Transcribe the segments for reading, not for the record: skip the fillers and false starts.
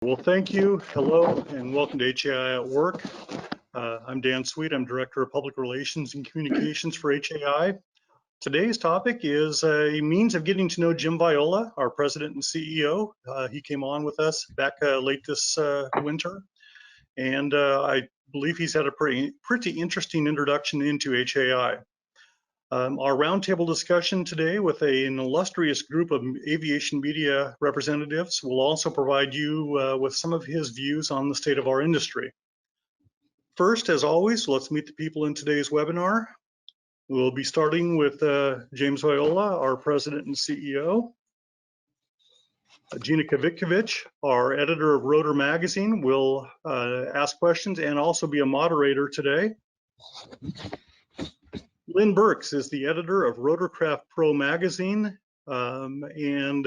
Well, thank you. Hello, and welcome to HAI at Work. I'm Dan Sweet. I'm Director of Public Relations and Communications for HAI. Today's topic is a means of getting to know Jim Viola, our President and CEO. He came on with us back late this winter, and I believe he's had a pretty interesting introduction into HAI. Our roundtable discussion today with an illustrious group of aviation media representatives will also provide you with some of his views on the state of our industry. First, as always, let's meet the people in today's webinar. We'll be starting with James Viola, our President and CEO. Gina Kvitkovich, our editor of Rotor magazine, will ask questions and also be a moderator today. Lyn Burks is the editor of Rotorcraft Pro magazine, and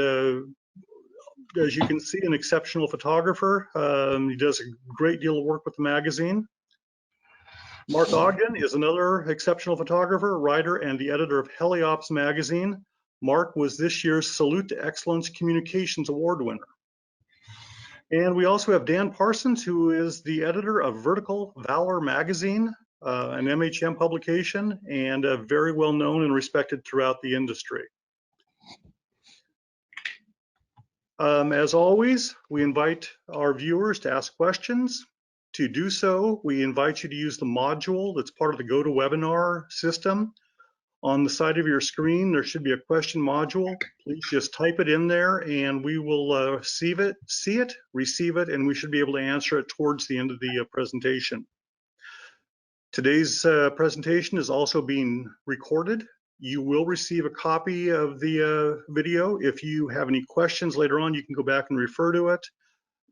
as you can see, an exceptional photographer. He does a great deal of work with the magazine. Mark Ogden is another exceptional photographer, writer, and the editor of HeliOps magazine. Mark was this year's Salute to Excellence Communications Award winner. And we also have Dan Parsons, who is the editor of Vertical Valor magazine, an MHM publication, and very well known and respected throughout the industry. As always, we invite our viewers to ask questions. To do so, we invite you to use the module that's part of the GoToWebinar system. On the side of your screen, there should be a question module. Please just type it in there and we will see it, receive it, and we should be able to answer it towards the end of the presentation. Today's presentation is also being recorded. You will receive a copy of the video. If you have any questions later on, you can go back and refer to it.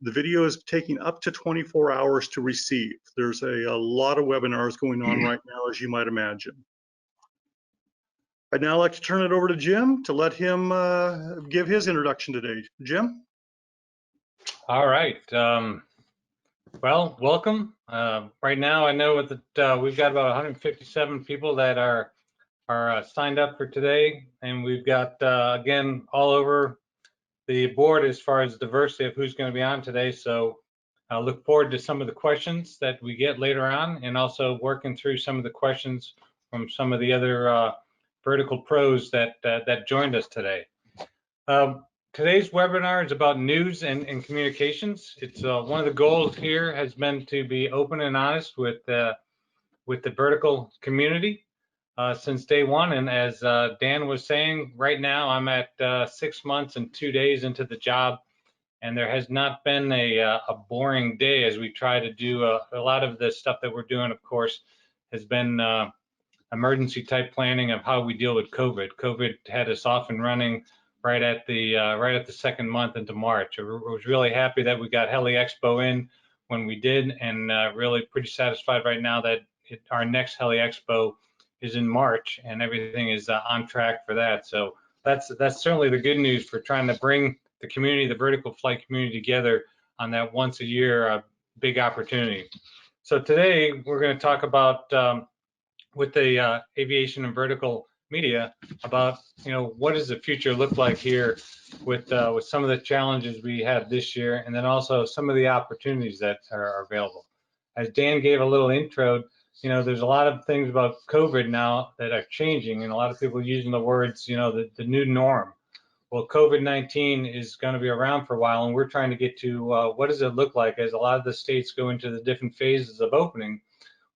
The video is taking up to 24 hours to receive. There's a lot of webinars going on right now, as you might imagine. I'd now like to turn it over to Jim to let him give his introduction today. Jim? All right. Well, welcome. Right now, I know that we've got about 157 people that are signed up for today, and we've got again all over the board as far as diversity of who's going to be on today. So I look forward to some of the questions that we get later on, and also working through some of the questions from some of the other vertical pros that joined us today. Today's webinar is about news and communications. It's one of the goals here has been to be open and honest with the vertical community since day one. And as Dan was saying, right now I'm at 6 months and 2 days into the job, and there has not been a boring day as we try to do a lot of the stuff that we're doing. Of course, has been emergency type planning of how we deal with COVID. COVID had us off and running right at the second month into March. I was really happy that we got Heli Expo in when we did, and really pretty satisfied right now that our next Heli Expo is in March, and everything is on track for that. So that's certainly the good news for trying to bring the community, the vertical flight community, together on that once a year big opportunity. So today we're going to talk about with the aviation and vertical media about, what does the future look like here with some of the challenges we had this year, and then also some of the opportunities that are available. As Dan gave a little intro, there's a lot of things about COVID now that are changing, and a lot of people using the words, the new norm. Well, COVID-19 is going to be around for a while, and we're trying to get to what does it look like as a lot of the states go into the different phases of opening.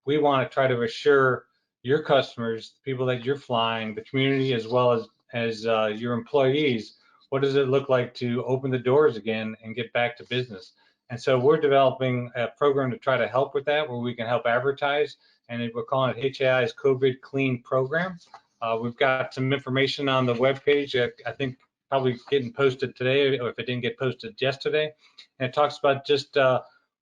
We want to try to assure your customers, the people that you're flying, the community, as well as your employees, what does it look like to open the doors again and get back to business? And so we're developing a program to try to help with that, where we can help advertise, and we're calling it HAI's COVID Clean Program. We've got some information on the webpage, I think probably getting posted today, or if it didn't get posted yesterday. And it talks about just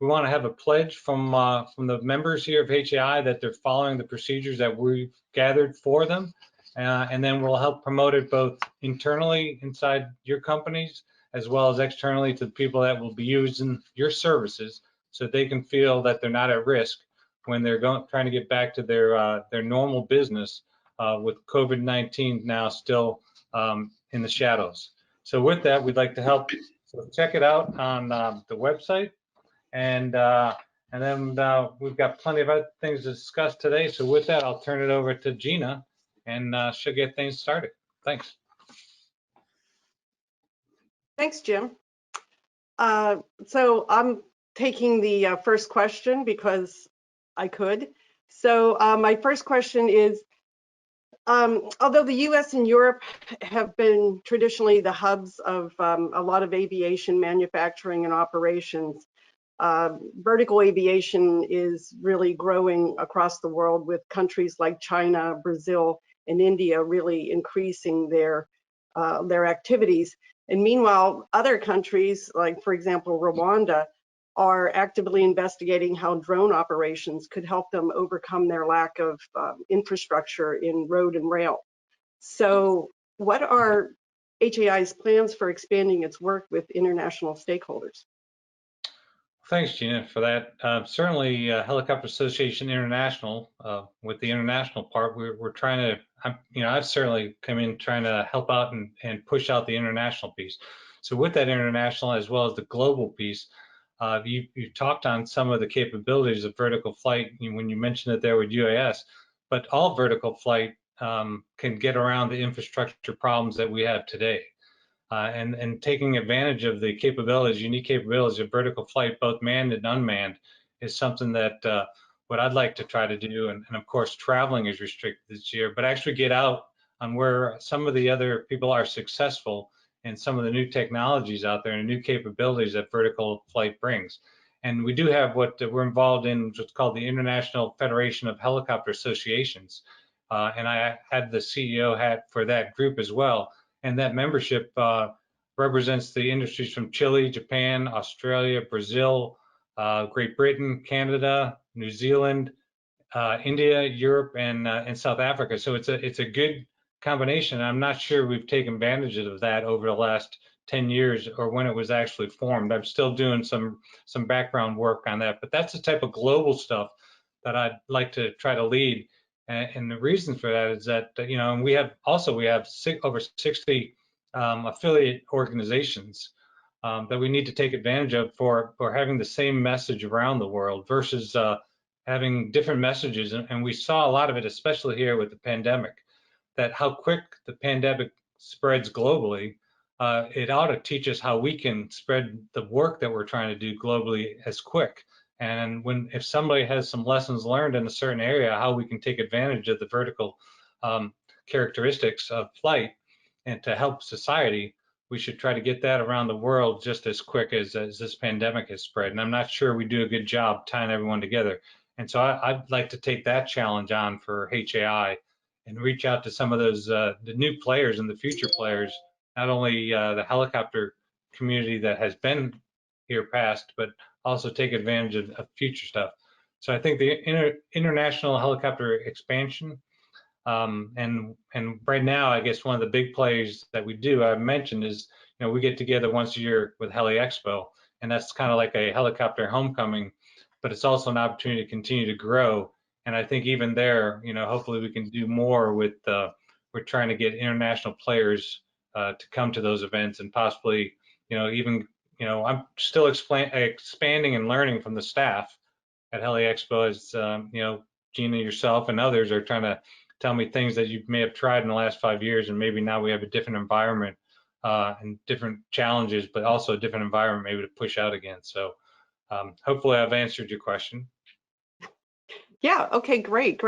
we want to have a pledge from the members here of HAI that they're following the procedures that we've gathered for them, and then we'll help promote it both internally inside your companies as well as externally to the people that will be using your services, so they can feel that they're not at risk when they're trying to get back to their normal business with COVID-19 now still in the shadows. So with that, we'd like to help So check it out on the website, and then we've got plenty of other things to discuss today. So with that, I'll turn it over to Gina, and she'll get things started. Thanks. Thanks, Jim. So I'm taking the first question because I could. So my first question is, although the US and Europe have been traditionally the hubs of a lot of aviation manufacturing and operations, vertical aviation is really growing across the world, with countries like China, Brazil, and India really increasing their activities. And meanwhile, other countries, like for example, Rwanda, are actively investigating how drone operations could help them overcome their lack of infrastructure in road and rail. So what are HAI's plans for expanding its work with international stakeholders? Thanks, Gina, for that. Certainly, Helicopter Association International, with the international part, we're trying to, I've certainly come in trying to help out and push out the international piece. So with that international as well as the global piece, you talked on some of the capabilities of vertical flight when you mentioned it there with UAS, but all vertical flight can get around the infrastructure problems that we have today. And taking advantage of the capabilities, unique capabilities of vertical flight, both manned and unmanned, is something that what I'd like to try to do. And of course, traveling is restricted this year, but actually get out on where some of the other people are successful and some of the new technologies out there and new capabilities that vertical flight brings. And we do have what we're involved in, what's called the International Federation of Helicopter Associations. And I had the CEO hat for that group as well. And that membership represents the industries from Chile, Japan, Australia, Brazil, Great Britain, Canada, New Zealand, India, Europe, and South Africa. So it's a good combination. I'm not sure we've taken advantage of that over the last 10 years or when it was actually formed. I'm still doing some background work on that, but that's the type of global stuff that I'd like to try to lead. And the reason for that is that, and we have over 60 affiliate organizations that we need to take advantage of for having the same message around the world versus having different messages. And we saw a lot of it, especially here with the pandemic, that how quick the pandemic spreads globally, it ought to teach us how we can spread the work that we're trying to do globally as quick. And if somebody has some lessons learned in a certain area, how we can take advantage of the vertical characteristics of flight and to help society, we should try to get that around the world just as quick as this pandemic has spread. And I'm not sure we do a good job tying everyone together. And so I'd like to take that challenge on for HAI and reach out to some of those the new players and the future players, not only the helicopter community that has been here past, but also take advantage of future stuff. So I think the international helicopter expansion, and right now, I guess one of the big plays that we do, I mentioned, is we get together once a year with Heli Expo, and that's kind of like a helicopter homecoming, but it's also an opportunity to continue to grow. And I think even there, hopefully we can do more with. We're trying to get international players to come to those events and possibly, even. I'm still expanding and learning from the staff at Heli Expo as, Gina, yourself, and others are trying to tell me things that you may have tried in the last 5 years, and maybe now we have a different environment and different challenges, but also a different environment maybe to push out again. So hopefully I've answered your question. Yeah, okay, great.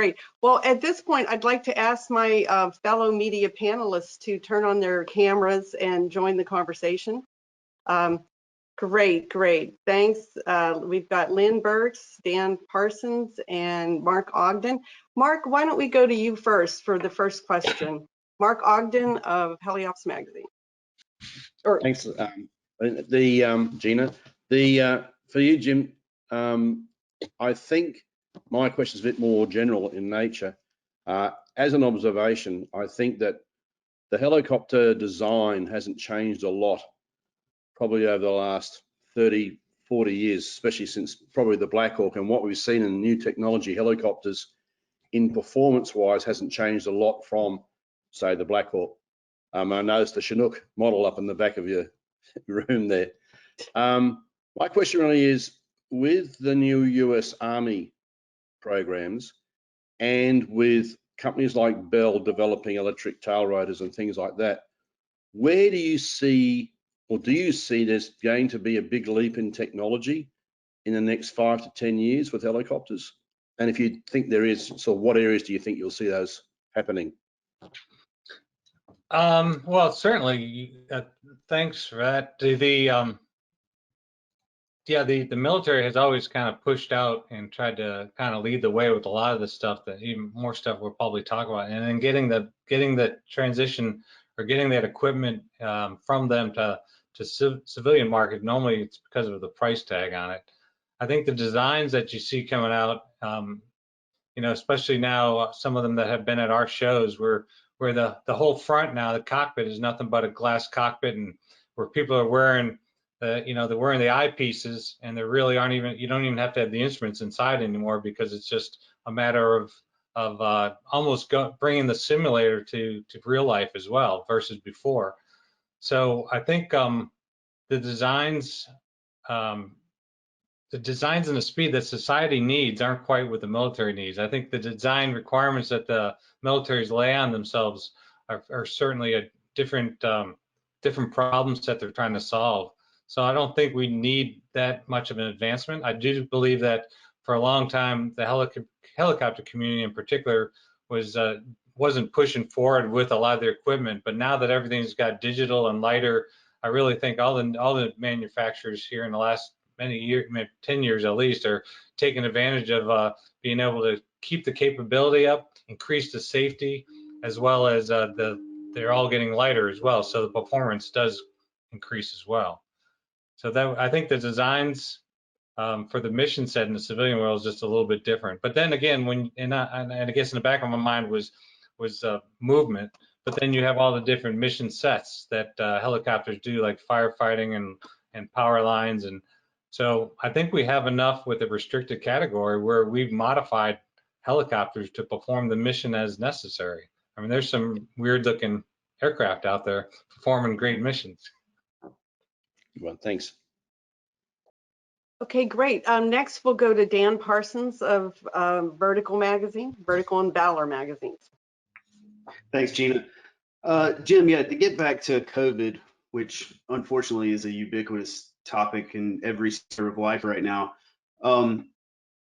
Well, at this point, I'd like to ask my fellow media panelists to turn on their cameras and join the conversation. Great. Thanks. We've got Lyn Burks, Dan Parsons, and Mark Ogden. Mark, why don't we go to you first for the first question? Mark Ogden of HeliOps Magazine. Thanks, Gina. For you, Jim, I think my question is a bit more general in nature. As an observation, I think that the helicopter design hasn't changed a lot probably over the last 30, 40 years, especially since probably the Black Hawk, and what we've seen in new technology helicopters in performance-wise hasn't changed a lot from, say, the Black Hawk. I noticed the Chinook model up in the back of your room there. My question really is, with the new US Army programs and with companies like Bell developing electric tail rotors and things like that, where do you see, or do you see there's going to be a big leap in technology in the next 5 to 10 years with helicopters? And if you think there is, so what areas do you think you'll see those happening? Well, certainly, thanks for that. The military has always kind of pushed out and tried to kind of lead the way with a lot of the stuff, that even more stuff we'll probably talk about, and then getting the transition or getting that equipment from them to civilian market. Normally it's because of the price tag on it. I think the designs that you see coming out, especially now, some of them that have been at our shows, where the whole front now, the cockpit is nothing but a glass cockpit, and where people are wearing they're wearing the eyepieces, and there really aren't even, you don't even have to have the instruments inside anymore, because it's just a matter of almost bringing the simulator to real life as well versus before. So I think the designs and the speed that society needs aren't quite what the military needs. I think the design requirements that the militaries lay on themselves are certainly a different problems that they're trying to solve. So I don't think we need that much of an advancement. I do believe that for a long time, the helicopter community in particular wasn't pushing forward with a lot of their equipment. But now that everything's got digital and lighter, I really think all the manufacturers here in the last many years, maybe 10 years at least, are taking advantage of being able to keep the capability up, increase the safety, as well as they're all getting lighter as well. So the performance does increase as well. So that, I think the designs for the mission set in the civilian world is just a little bit different. But then again, and I guess in the back of my mind was movement. But then you have all the different mission sets that helicopters do, like firefighting and power lines. And so I think we have enough with the restricted category where we've modified helicopters to perform the mission as necessary. I mean, there's some weird looking aircraft out there performing great missions. Well, thanks. Okay, great. Next, we'll go to Dan Parsons of Vertical and Valor magazines. Thanks, Gina. Jim, yeah, to get back to COVID, which unfortunately is a ubiquitous topic in every sphere of life right now, what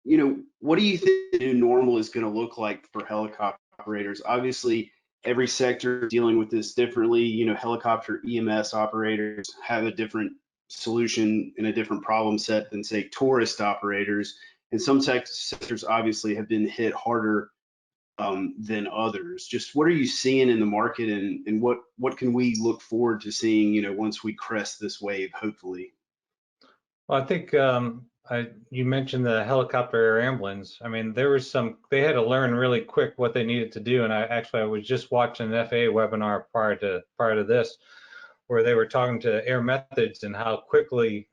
do you think the new normal is going to look like for helicopter operators? Obviously, every sector is dealing with this differently. Helicopter EMS operators have a different solution and a different problem set than, say, tourist operators. And some sectors obviously have been hit harder than others. Just what are you seeing in the market, and what can we look forward to seeing, once we crest this wave, hopefully? Well, I think you mentioned the helicopter air ambulance. I mean, they had to learn really quick what they needed to do. And I was just watching an FAA webinar prior to this, where they were talking to Air Methods and how quickly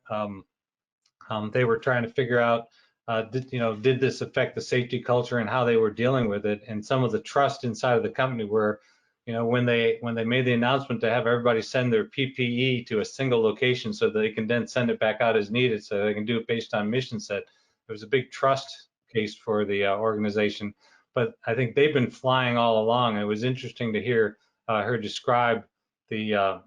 they were trying to figure out, did this affect the safety culture and how they were dealing with it, and some of the trust inside of the company where, when they made the announcement to have everybody send their PPE to a single location so they can then send it back out as needed so they can do it based on mission set. It was a big trust case for the organization, but I think they've been flying all along. It was interesting to hear her describe the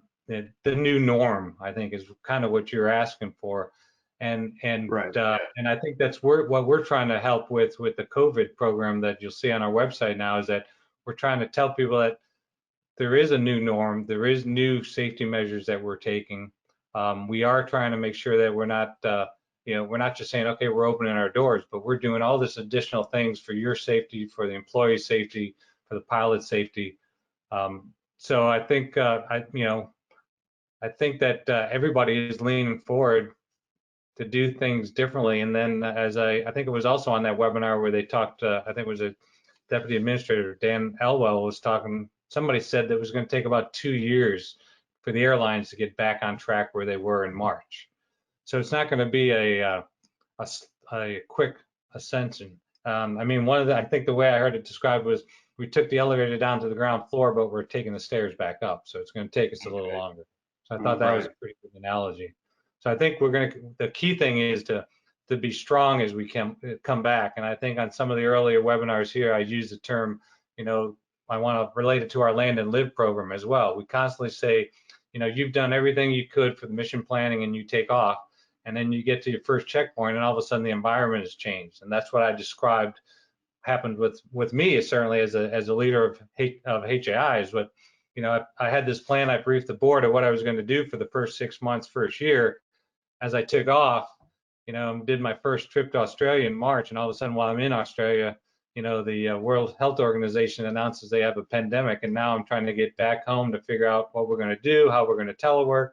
new norm, I think, is kind of what you're asking for. And Right. And I think that's what we're trying to help with the COVID program that you'll see on our website now, is that we're trying to tell people that there is a new norm, there is new safety measures that we're taking. We are trying to make sure that we're not just saying, okay, we're opening our doors, but we're doing all this additional things for your safety, for the employee safety, for the pilot safety. So I think I think that everybody is leaning forward to do things differently. And then I think it was also on that webinar where they talked, I think it was a deputy administrator, Dan Elwell, was talking, somebody said that it was going to take about 2 years for the airlines to get back on track where they were in March. So it's not going to be a quick ascension. I mean, I think the way I heard it described was, we took the elevator down to the ground floor, but we're taking the stairs back up. So it's going to take us a little longer. So I thought that was a pretty good analogy. So I think the key thing is to be strong as we come back. And I think on some of the earlier webinars here, I used the term, I want to relate it to our land and live program as well. We constantly say, you've done everything you could for the mission planning and you take off, and then you get to your first checkpoint and all of a sudden the environment has changed. And that's what I described happened with me, certainly as a leader of HAI, is what, I had this plan. I briefed the board of what I was going to do for the first 6 months, first year. As I took off, did my first trip to Australia in March, and all of a sudden while I'm in Australia, the World Health Organization announces they have a pandemic, and now I'm trying to get back home to figure out what we're going to do, how we're going to telework.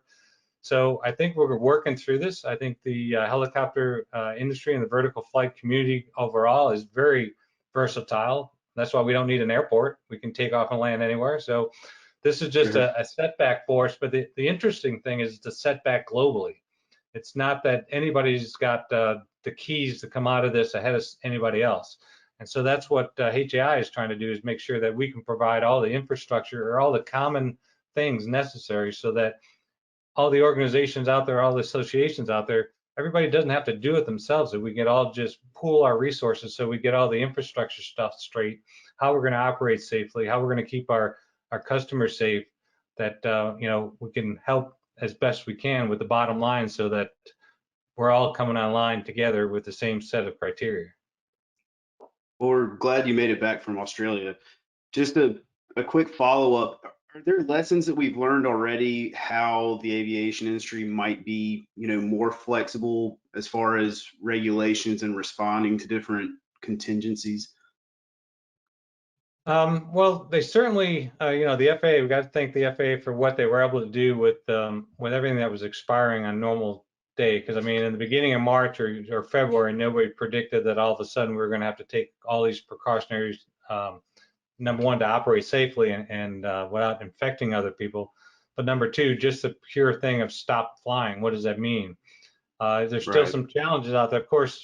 So I think we're working through this. I think the helicopter industry and the vertical flight community overall is very versatile. That's why we don't need an airport. We can take off and land anywhere. So this is just a setback for us. But the interesting thing is the setback globally. It's not that anybody's got the keys to come out of this ahead of anybody else. And so that's what HAI is trying to do, is make sure that we can provide all the infrastructure or all the common things necessary so that all the organizations out there, all the associations out there, everybody doesn't have to do it themselves. That we can all just pool our resources so we get all the infrastructure stuff straight, how we're going to operate safely, how we're going to keep our customers safe, that we can help as best we can with the bottom line so that we're all coming online together with the same set of criteria. Well, we're glad you made it back from Australia. Just a quick follow-up. Are there lessons that we've learned already how the aviation industry might be, more flexible as far as regulations and responding to different contingencies? Well, they certainly, the FAA, we've got to thank the FAA for what they were able to do with everything that was expiring on normal day. Because I mean, in the beginning of March or February, nobody predicted that all of a sudden we were going to have to take all these precautionary, number one, to operate safely and without infecting other people. But number two, just the pure thing of stop flying. What does that mean? There's still some challenges out there. Of course,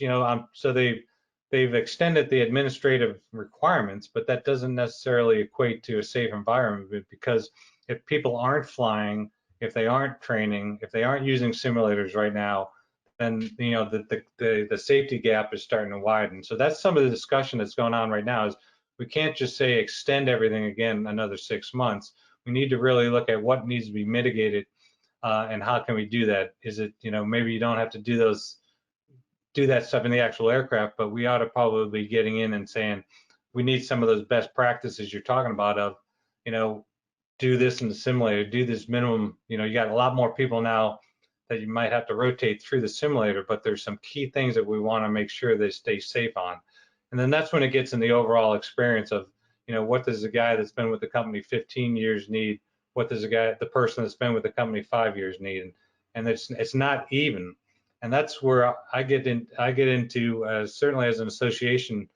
so they've extended the administrative requirements, but that doesn't necessarily equate to a safe environment, because if people aren't flying, if they aren't training, if they aren't using simulators right now, then the safety gap is starting to widen. So that's some of the discussion that's going on right now. Is we can't just say extend everything again another 6 months. We need to really look at what needs to be mitigated and how can we do that. Is it, maybe you don't have to do that stuff in the actual aircraft, but we ought to probably be getting in and saying we need some of those best practices you're talking about of, do this in the simulator, do this minimum, you got a lot more people now that you might have to rotate through the simulator, but there's some key things that we want to make sure they stay safe on. And then that's when it gets in the overall experience of, what does the guy that's been with the company 15 years need? What does the person that's been with the company 5 years need? And it's not even. And that's where I get into, certainly as an association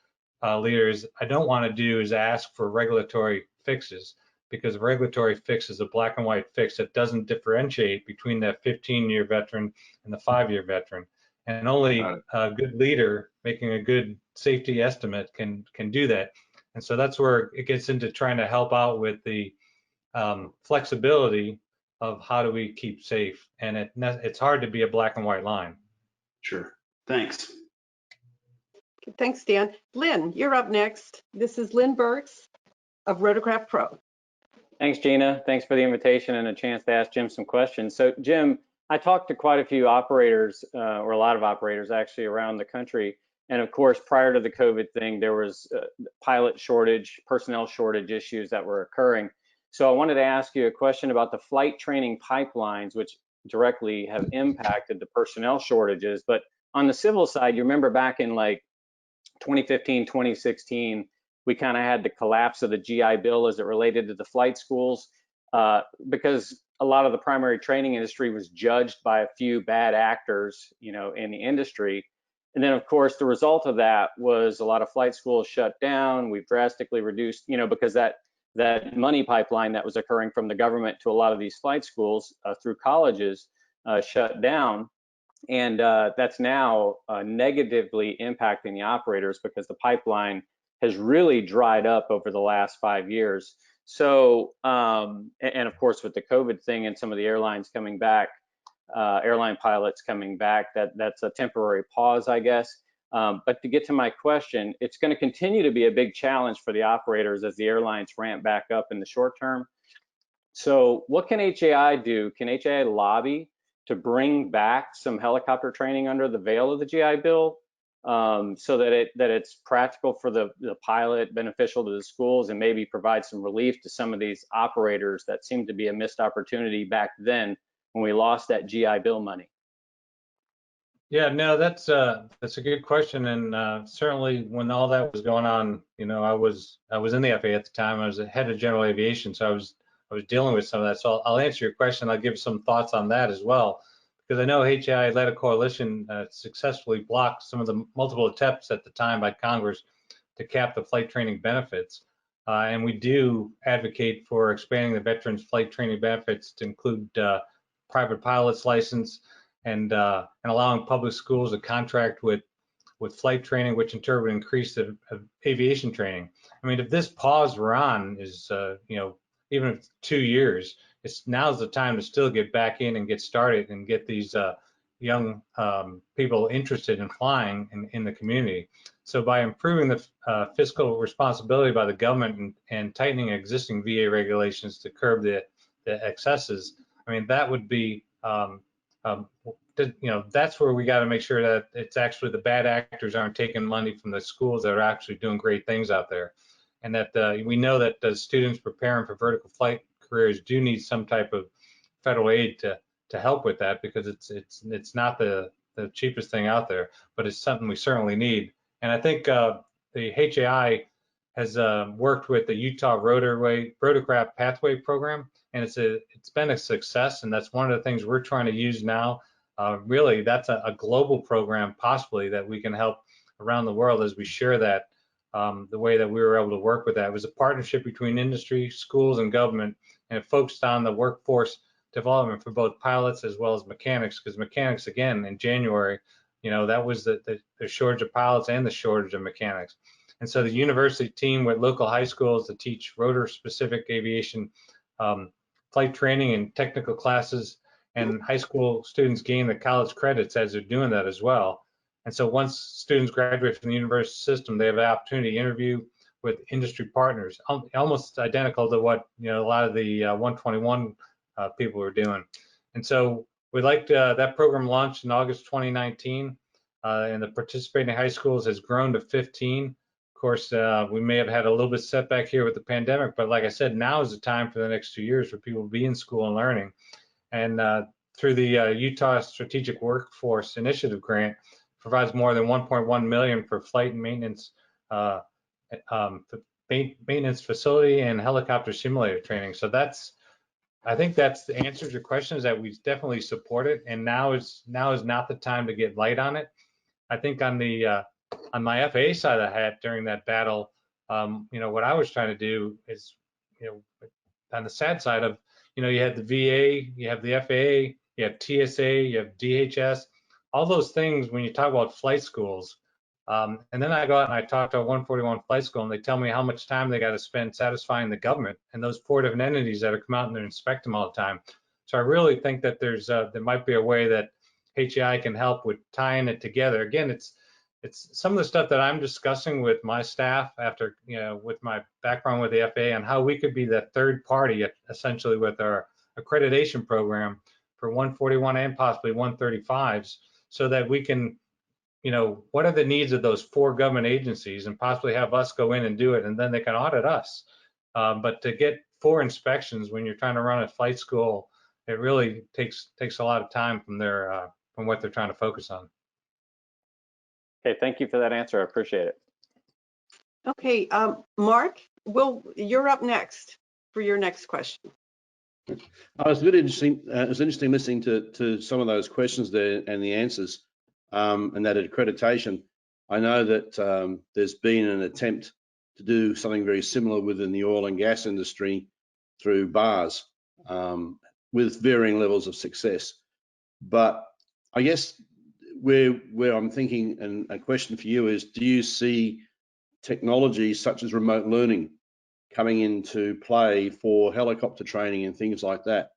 leader, is I don't want to do is ask for regulatory fixes, because a regulatory fix is a black and white fix that doesn't differentiate between that 15-year veteran and the 5-year veteran. And only a good leader making a good safety estimate can do that. And so that's where it gets into trying to help out with the flexibility of how do we keep safe. And it's hard to be a black and white line. Sure. Thanks. Thanks, Dan. Lyn, you're up next. This is Lyn Burks of Rotorcraft Pro. Thanks, Gina. Thanks for the invitation and a chance to ask Jim some questions. So, Jim, I talked to quite a few operators, or a lot of operators actually around the country. And of course, prior to the COVID thing, there was pilot shortage, personnel shortage issues that were occurring. So I wanted to ask you a question about the flight training pipelines, which directly have impacted the personnel shortages. But on the civil side, you remember back in like 2015, 2016, we kind of had the collapse of the GI Bill as it related to the flight schools, because a lot of the primary training industry was judged by a few bad actors, in the industry. And then, of course, the result of that was a lot of flight schools shut down. We've drastically reduced, because that money pipeline that was occurring from the government to a lot of these flight schools through colleges shut down. And that's now negatively impacting the operators, because the pipeline has really dried up over the last 5 years. So, and of course, with the COVID thing and some of the airlines coming back, airline pilots coming back, that's a temporary pause, I guess. But to get to my question, it's going to continue to be a big challenge for the operators as the airlines ramp back up in the short term. So what can HAI do? Can HAI lobby to bring back some helicopter training under the veil of the GI Bill, so that it's practical for the pilot, beneficial to the schools, and maybe provide some relief to some of these operators that seemed to be a missed opportunity back then when we lost that GI Bill money? Yeah, no, that's a good question, and certainly when all that was going on, you know, I was in the FAA at the time. I was the head of general aviation, so I was dealing with some of that. So I'll answer your question. I'll give some thoughts on that as well, because I know HAI led a coalition successfully blocked some of the multiple attempts at the time by Congress to cap the flight training benefits, and we do advocate for expanding the veterans flight training benefits to include private pilot's license, and allowing public schools to contract with flight training, which in turn would increase the aviation training. I mean, if this pause we're on is, you know, even if it's 2 years, now's the time to still get back in and get started and get these young people interested in flying in the community. So by improving the fiscal responsibility by the government and tightening existing VA regulations to curb the excesses, I mean, that would be you know, that's where we got to make sure that it's actually the bad actors aren't taking money from the schools that are actually doing great things out there, and that we know that the students preparing for vertical flight careers do need some type of federal aid to help with that, because it's not the cheapest thing out there, but it's something we certainly need. And I think the HAI has worked with the Utah Rotorcraft Pathway program, and it's been a success, and that's one of the things we're trying to use now. Really, that's a global program possibly that we can help around the world as we share that. The way that we were able to work with that, it was a partnership between industry, schools, and government, and it focused on the workforce development for both pilots as well as mechanics, because mechanics, again, in January, you know, that was the shortage of pilots and the shortage of mechanics. And so the university team with local high schools to teach rotor-specific aviation flight training and technical classes, and high school students gain the college credits as they're doing that as well. And so once students graduate from the university system, they have the opportunity to interview with industry partners, almost identical to what, you know, a lot of the 121 people are doing. And so we liked that program launched in August 2019, and the participating high schools has grown to 15. Of course, we may have had a little bit setback here with the pandemic, but like I said, now is the time for the next 2 years for people to be in school and learning. And through the Utah Strategic Workforce Initiative grant, provides more than 1.1 million for flight and maintenance, maintenance facility and helicopter simulator training. So I think that's the answer to your question, is that we definitely support it, and now is not the time to get light on it. I think on my FAA side of the hat during that battle, you know, what I was trying to do is, you know, on the sad side of, you know, you have the VA, you have the FAA, you have TSA, you have DHS, all those things when you talk about flight schools. And then I go out and I talk to a 141 flight school, and they tell me how much time they got to spend satisfying the government and those 4 different entities that are come out and they inspect them all the time. So I really think that there might be a way that HAI can help with tying it together. Again, it's some of the stuff that I'm discussing with my staff after, you know, with my background with the FAA, on how we could be that third party essentially with our accreditation program for 141 and possibly 135s, so that we can, you know, what are the needs of those 4 government agencies, and possibly have us go in and do it, and then they can audit us. But to get 4 inspections when you're trying to run a flight school, it really takes a lot of time from what they're trying to focus on. Okay, thank you for that answer. I appreciate it. Okay, Mark, you're up next for your next question. It was really interesting. It was interesting listening to some of those questions there and the answers, and that accreditation. I know that there's been an attempt to do something very similar within the oil and gas industry through bars, with varying levels of success. But I guess where I'm thinking, and a question for you is, do you see technology such as remote learning coming into play for helicopter training and things like that,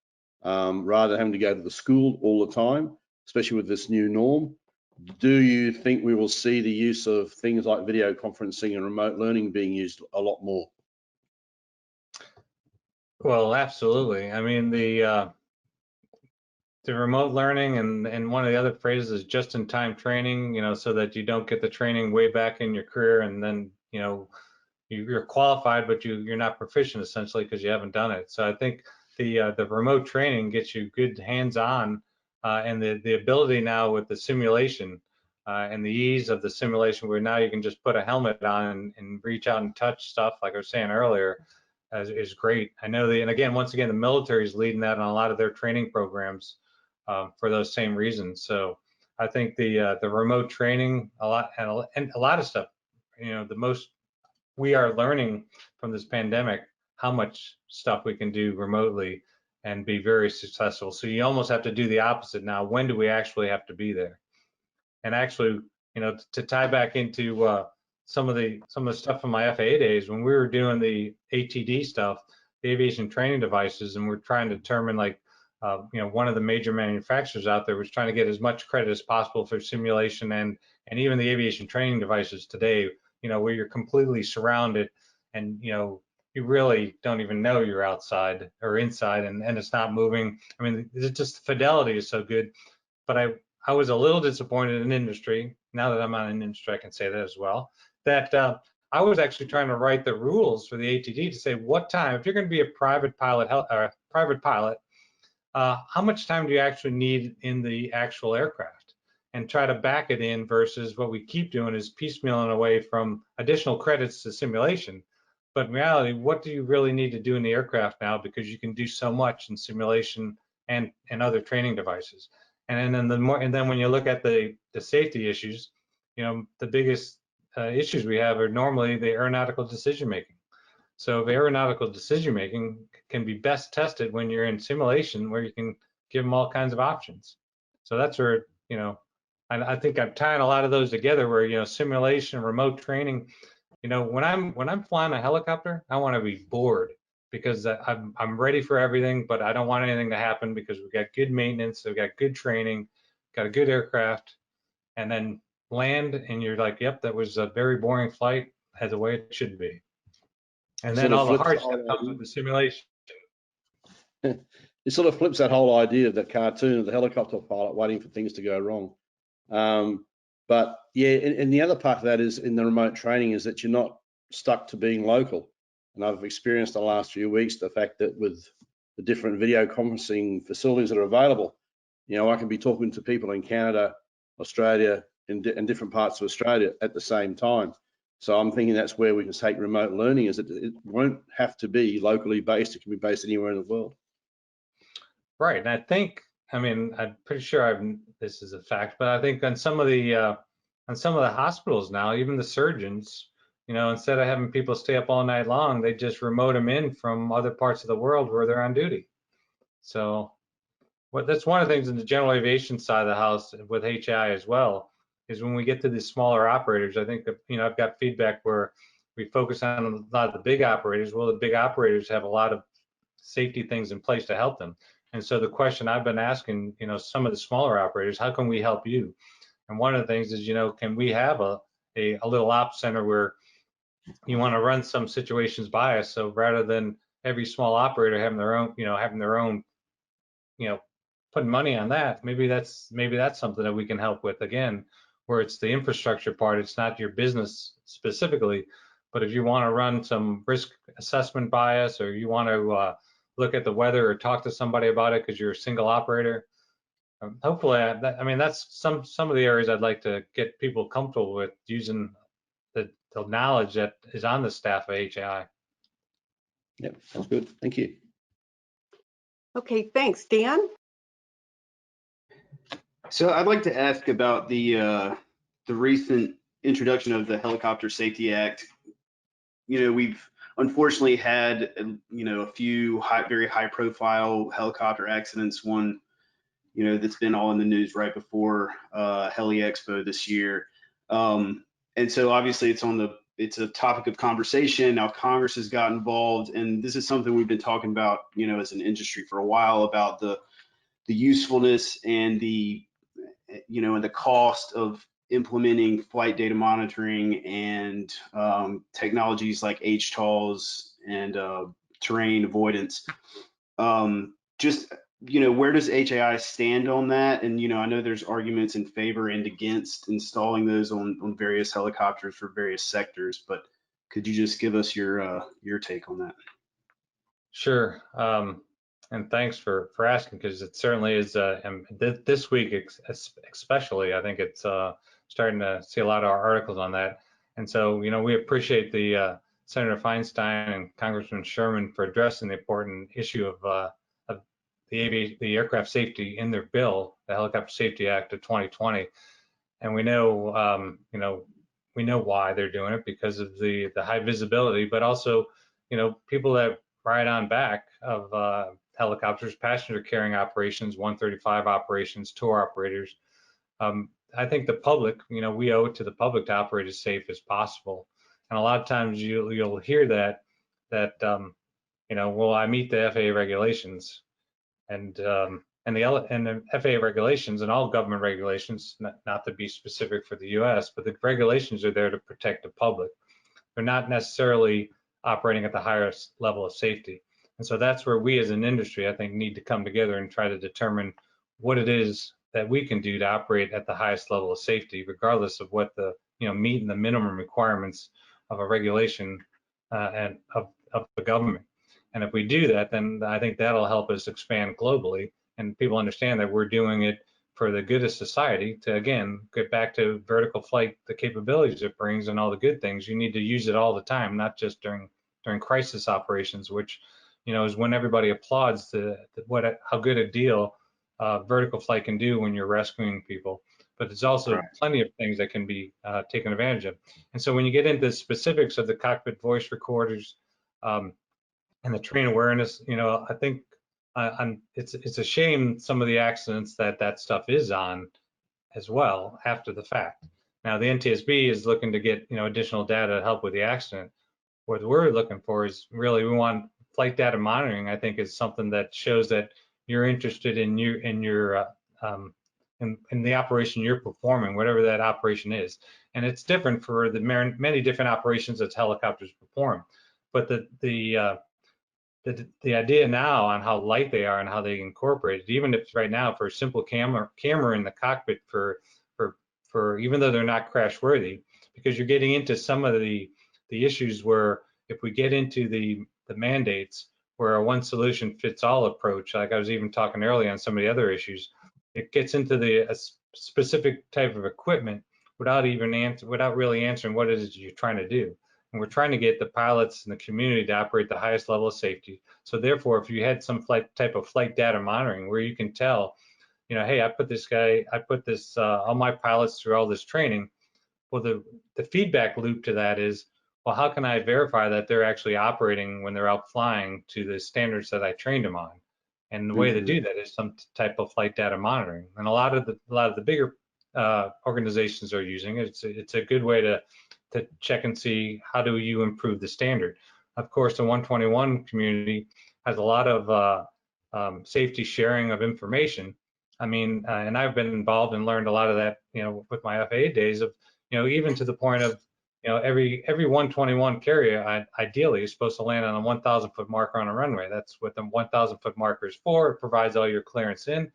rather than having to go to the school all the time, especially with this new norm. Do you think we will see the use of things like video conferencing and remote learning being used a lot more? Well, absolutely. I mean, the remote learning and one of the other phrases is just-in-time training, so that you don't get the training way back in your career and then, you're qualified, but you're not proficient essentially because you haven't done it. So I think the remote training gets you good hands-on, and the ability now with the simulation and the ease of the simulation, where now you can just put a helmet on and reach out and touch stuff, like I was saying earlier, is great. I know and again, once again, the military is leading that on a lot of their training programs for those same reasons. So I think the remote training and a lot of stuff, the most we are learning from this pandemic how much stuff we can do remotely and be very successful. So you almost have to do the opposite now. When do we actually have to be there? And actually, to tie back into some of the stuff from my FAA days, when we were doing the ATD stuff, the aviation training devices, and we're trying to determine, like, one of the major manufacturers out there was trying to get as much credit as possible for simulation and even the aviation training devices today, where you're completely surrounded and, you really don't even know you're outside or inside, and it's not moving. I mean, it's just the fidelity is so good. But I was a little disappointed in industry. Now that I'm not in industry, I can say that as well, that I was actually trying to write the rules for the ATD to say what time, if you're going to be a private pilot, how much time do you actually need in the actual aircraft, and try to back it in, versus what we keep doing is piecemealing away from additional credits to simulation. But in reality, what do you really need to do in the aircraft now? Because you can do so much in simulation and other training devices. And then when you look at the safety issues, the biggest issues we have are normally the aeronautical decision making. So the aeronautical decision making can be best tested when you're in simulation, where you can give them all kinds of options. So that's where, I think I'm tying a lot of those together, where, simulation, remote training, when I'm flying a helicopter, I want to be bored, because I'm ready for everything, but I don't want anything to happen, because we've got good maintenance, we've got good training, got a good aircraft, and then land and you're like, yep, that was a very boring flight, as the way it should be. And then all the hard stuff comes with the simulation. It sort of flips that whole idea of the cartoon of the helicopter pilot waiting for things to go wrong. But yeah, and the other part of that is in the remote training is that you're not stuck to being local. And I've experienced the last few weeks the fact that with the different video conferencing facilities that are available, I can be talking to people in Canada, Australia, and different parts of Australia at the same time. So I'm thinking that's where we can take remote learning, is that it won't have to be locally based. It can be based anywhere in the world. Right. And I think, I'm pretty sure this is a fact, but I think on some of the hospitals now, even the surgeons, instead of having people stay up all night long, they just remote them in from other parts of the world where they're on duty. So that's one of the things in the general aviation side of the house with HI as well, is when we get to the smaller operators, I think that, I've got feedback where we focus on a lot of the big operators. Well, the big operators have a lot of safety things in place to help them. And so the question I've been asking, some of the smaller operators, how can we help you? And one of the things is, can we have a little ops center where you want to run some situations by us? So rather than every small operator having their own, putting money on that, maybe that's something that we can help with, again, where it's the infrastructure part. It's not your business specifically, but if you want to run some risk assessment by us, or you want to look at the weather or talk to somebody about it because you're a single operator, hopefully, that's some of the areas I'd like to get people comfortable with, using the knowledge that is on the staff of HI. Yep, sounds good. Thank you. Okay, thanks. Dan? So I'd like to ask about the recent introduction of the Helicopter Safety Act. We've unfortunately had a few very high profile helicopter accidents. One, that's been all in the news right before Heli Expo this year. And so obviously it's on the it's a topic of conversation. Now Congress has got involved, and this is something we've been talking about, as an industry for a while, about the usefulness and the and the cost of implementing flight data monitoring and technologies like HTOLs and terrain avoidance. Just where does HAI stand on that? And I know there's arguments in favor and against installing those on various helicopters for various sectors, but could you just give us your take on that? Sure. And thanks for asking, because it certainly is, and this week especially, I think it's starting to see a lot of our articles on that. And so, we appreciate the Senator Feinstein and Congressman Sherman for addressing the important issue of the aircraft safety in their bill, the Helicopter Safety Act of 2020. And we know, we know why they're doing it, because of the high visibility, but also, people that ride on back of helicopters, passenger carrying operations, 135 operations, tour operators. I think the public, we owe it to the public to operate as safe as possible. And a lot of times you'll hear that, well, I meet the FAA regulations, and the FAA regulations and all government regulations, not to be specific for the U.S., but the regulations are there to protect the public. They're not necessarily operating at the highest level of safety. And so that's where we as an industry, I think, need to come together and try to determine what it is that we can do to operate at the highest level of safety, regardless of what the, meeting the minimum requirements of a regulation and of the government. And if we do that, then I think that'll help us expand globally, and people understand that we're doing it for the good of society to, again, get back to vertical flight, the capabilities it brings and all the good things. You need to use it all the time, not just during crisis operations, which, is when everybody applauds how good a deal vertical flight can do when you're rescuing people. But there's also plenty of things that can be taken advantage of. And so when you get into the specifics of the cockpit voice recorders and the terrain awareness, I think it's a shame some of the accidents that stuff is on as well after the fact. Now the NTSB is looking to get additional data to help with the accident. What we're looking for is really, we want flight data monitoring. I think is something that shows that you're interested in the operation you're performing, whatever that operation is. And it's different for the many different operations that helicopters perform. But the idea now on how light they are and how they incorporate it, even if right now for a simple camera in the cockpit for even though they're not crash worthy, because you're getting into some of the issues where if we get into the mandates where a one solution fits all approach, like I was even talking earlier on some of the other issues, it gets into a specific type of equipment without really answering what it is you're trying to do. And we're trying to get the pilots and the community to operate the highest level of safety. So therefore, if you had some type of flight data monitoring where you can tell, hey, I put all my pilots through all this training. Well, the feedback loop to that is, well, how can I verify that they're actually operating when they're out flying to the standards that I trained them on? And the way to do that is some type of flight data monitoring. And a lot of the bigger organizations are using it. It's a good way to check and see how do you improve the standard. Of course, the 121 community has a lot of safety sharing of information. I mean, and I've been involved and learned a lot of that, with my FAA days of, even to the point of, every 121 carrier ideally is supposed to land on a 1,000 foot marker on a runway. That's what the 1,000 foot marker is for. It provides all your clearance in.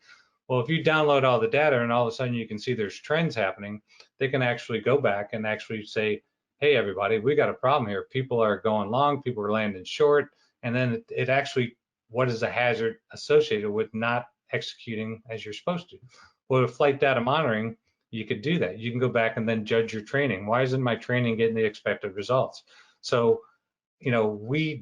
Well, if you download all the data and all of a sudden you can see there's trends happening, they can actually go back and actually say, hey, everybody, we got a problem here. People are going long, people are landing short. And then it actually, what is the hazard associated with not executing as you're supposed to? Well, with flight data monitoring, you could do that. You can go back and then judge your training. Why isn't my training getting the expected results? So, we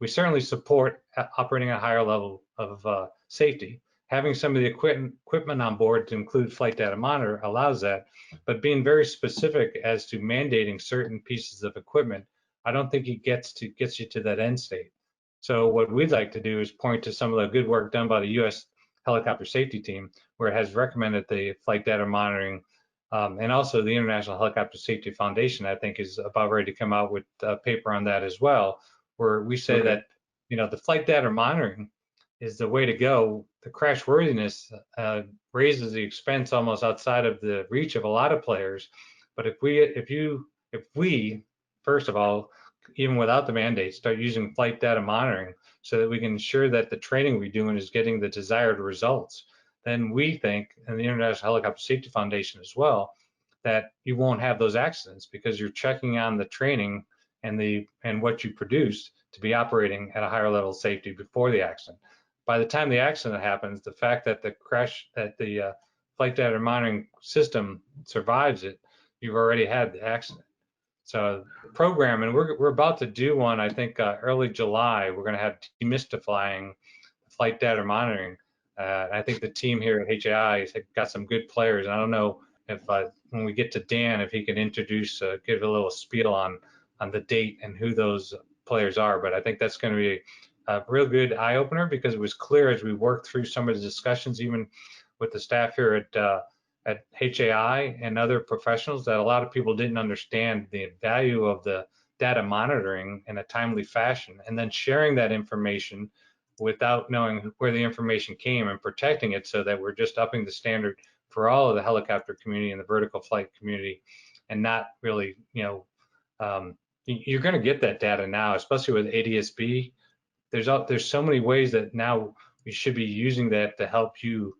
certainly support operating a higher level of safety. Having some of the equipment on board to include flight data monitor allows that, but being very specific as to mandating certain pieces of equipment, I don't think it gets you to that end state. So what we'd like to do is point to some of the good work done by the U.S. Helicopter Safety Team, where it has recommended the flight data monitoring And also the International Helicopter Safety Foundation, I think, is about ready to come out with a paper on that as well, where we say that, the flight data monitoring is the way to go. The crash worthiness raises the expense almost outside of the reach of a lot of players. But if we, first of all, even without the mandate, start using flight data monitoring so that we can ensure that the training we're doing is getting the desired results, then we think, and the International Helicopter Safety Foundation as well, that you won't have those accidents because you're checking on the training and what you produced to be operating at a higher level of safety before the accident. By the time the accident happens, the fact that the flight data monitoring system survives it, you've already had the accident. So the program, and we're about to do one, I think early July, we're going to have demystifying flight data monitoring. I think the team here at HAI has got some good players. I don't know if when we get to Dan, if he can introduce, give a little spiel on the date and who those players are. But I think that's going to be a real good eye opener because it was clear as we worked through some of the discussions, even with the staff here at HAI and other professionals, that a lot of people didn't understand the value of the data monitoring in a timely fashion, and then sharing that information without knowing where the information came and protecting it, so that we're just upping the standard for all of the helicopter community and the vertical flight community, and not really, you're going to get that data now, especially with ADS-B. There's so many ways that now we should be using that to help you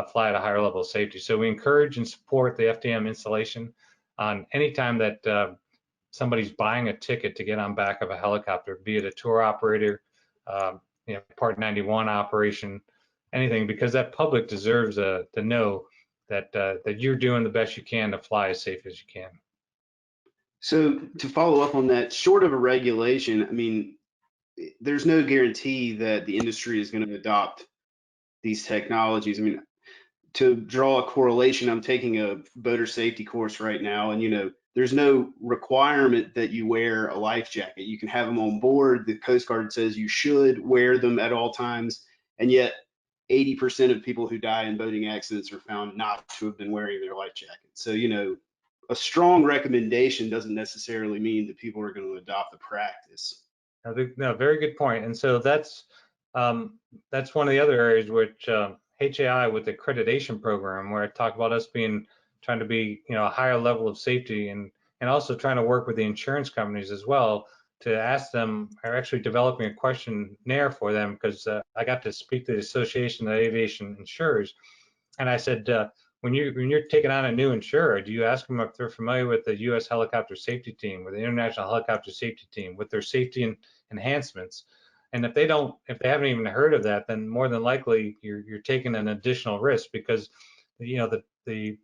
fly at a higher level of safety. So we encourage and support the FDM installation on any time that somebody's buying a ticket to get on back of a helicopter, be it a tour operator, Part 91 operation, anything, because that public deserves to know that you're doing the best you can to fly as safe as you can. So to follow up on that, short of a regulation, I mean, there's no guarantee that the industry is going to adopt these technologies. I mean, to draw a correlation, I'm taking a boater safety course right now, and there's no requirement that you wear a life jacket. You can have them on board. The Coast Guard says you should wear them at all times, and yet 80% of people who die in boating accidents are found not to have been wearing their life jacket. So, a strong recommendation doesn't necessarily mean that people are going to adopt the practice. No, very good point. And so that's one of the other areas which HAI with the accreditation program, where I talk about us trying to be a higher level of safety, and also trying to work with the insurance companies as well to ask them, are actually developing a questionnaire for them, because I got to speak to the Association of Aviation Insurers, and I said, when you're taking on a new insurer, do you ask them if they're familiar with the U.S. Helicopter Safety Team, with the International Helicopter Safety Team, with their safety enhancements? And if they haven't even heard of that, then more than likely you're taking an additional risk, because the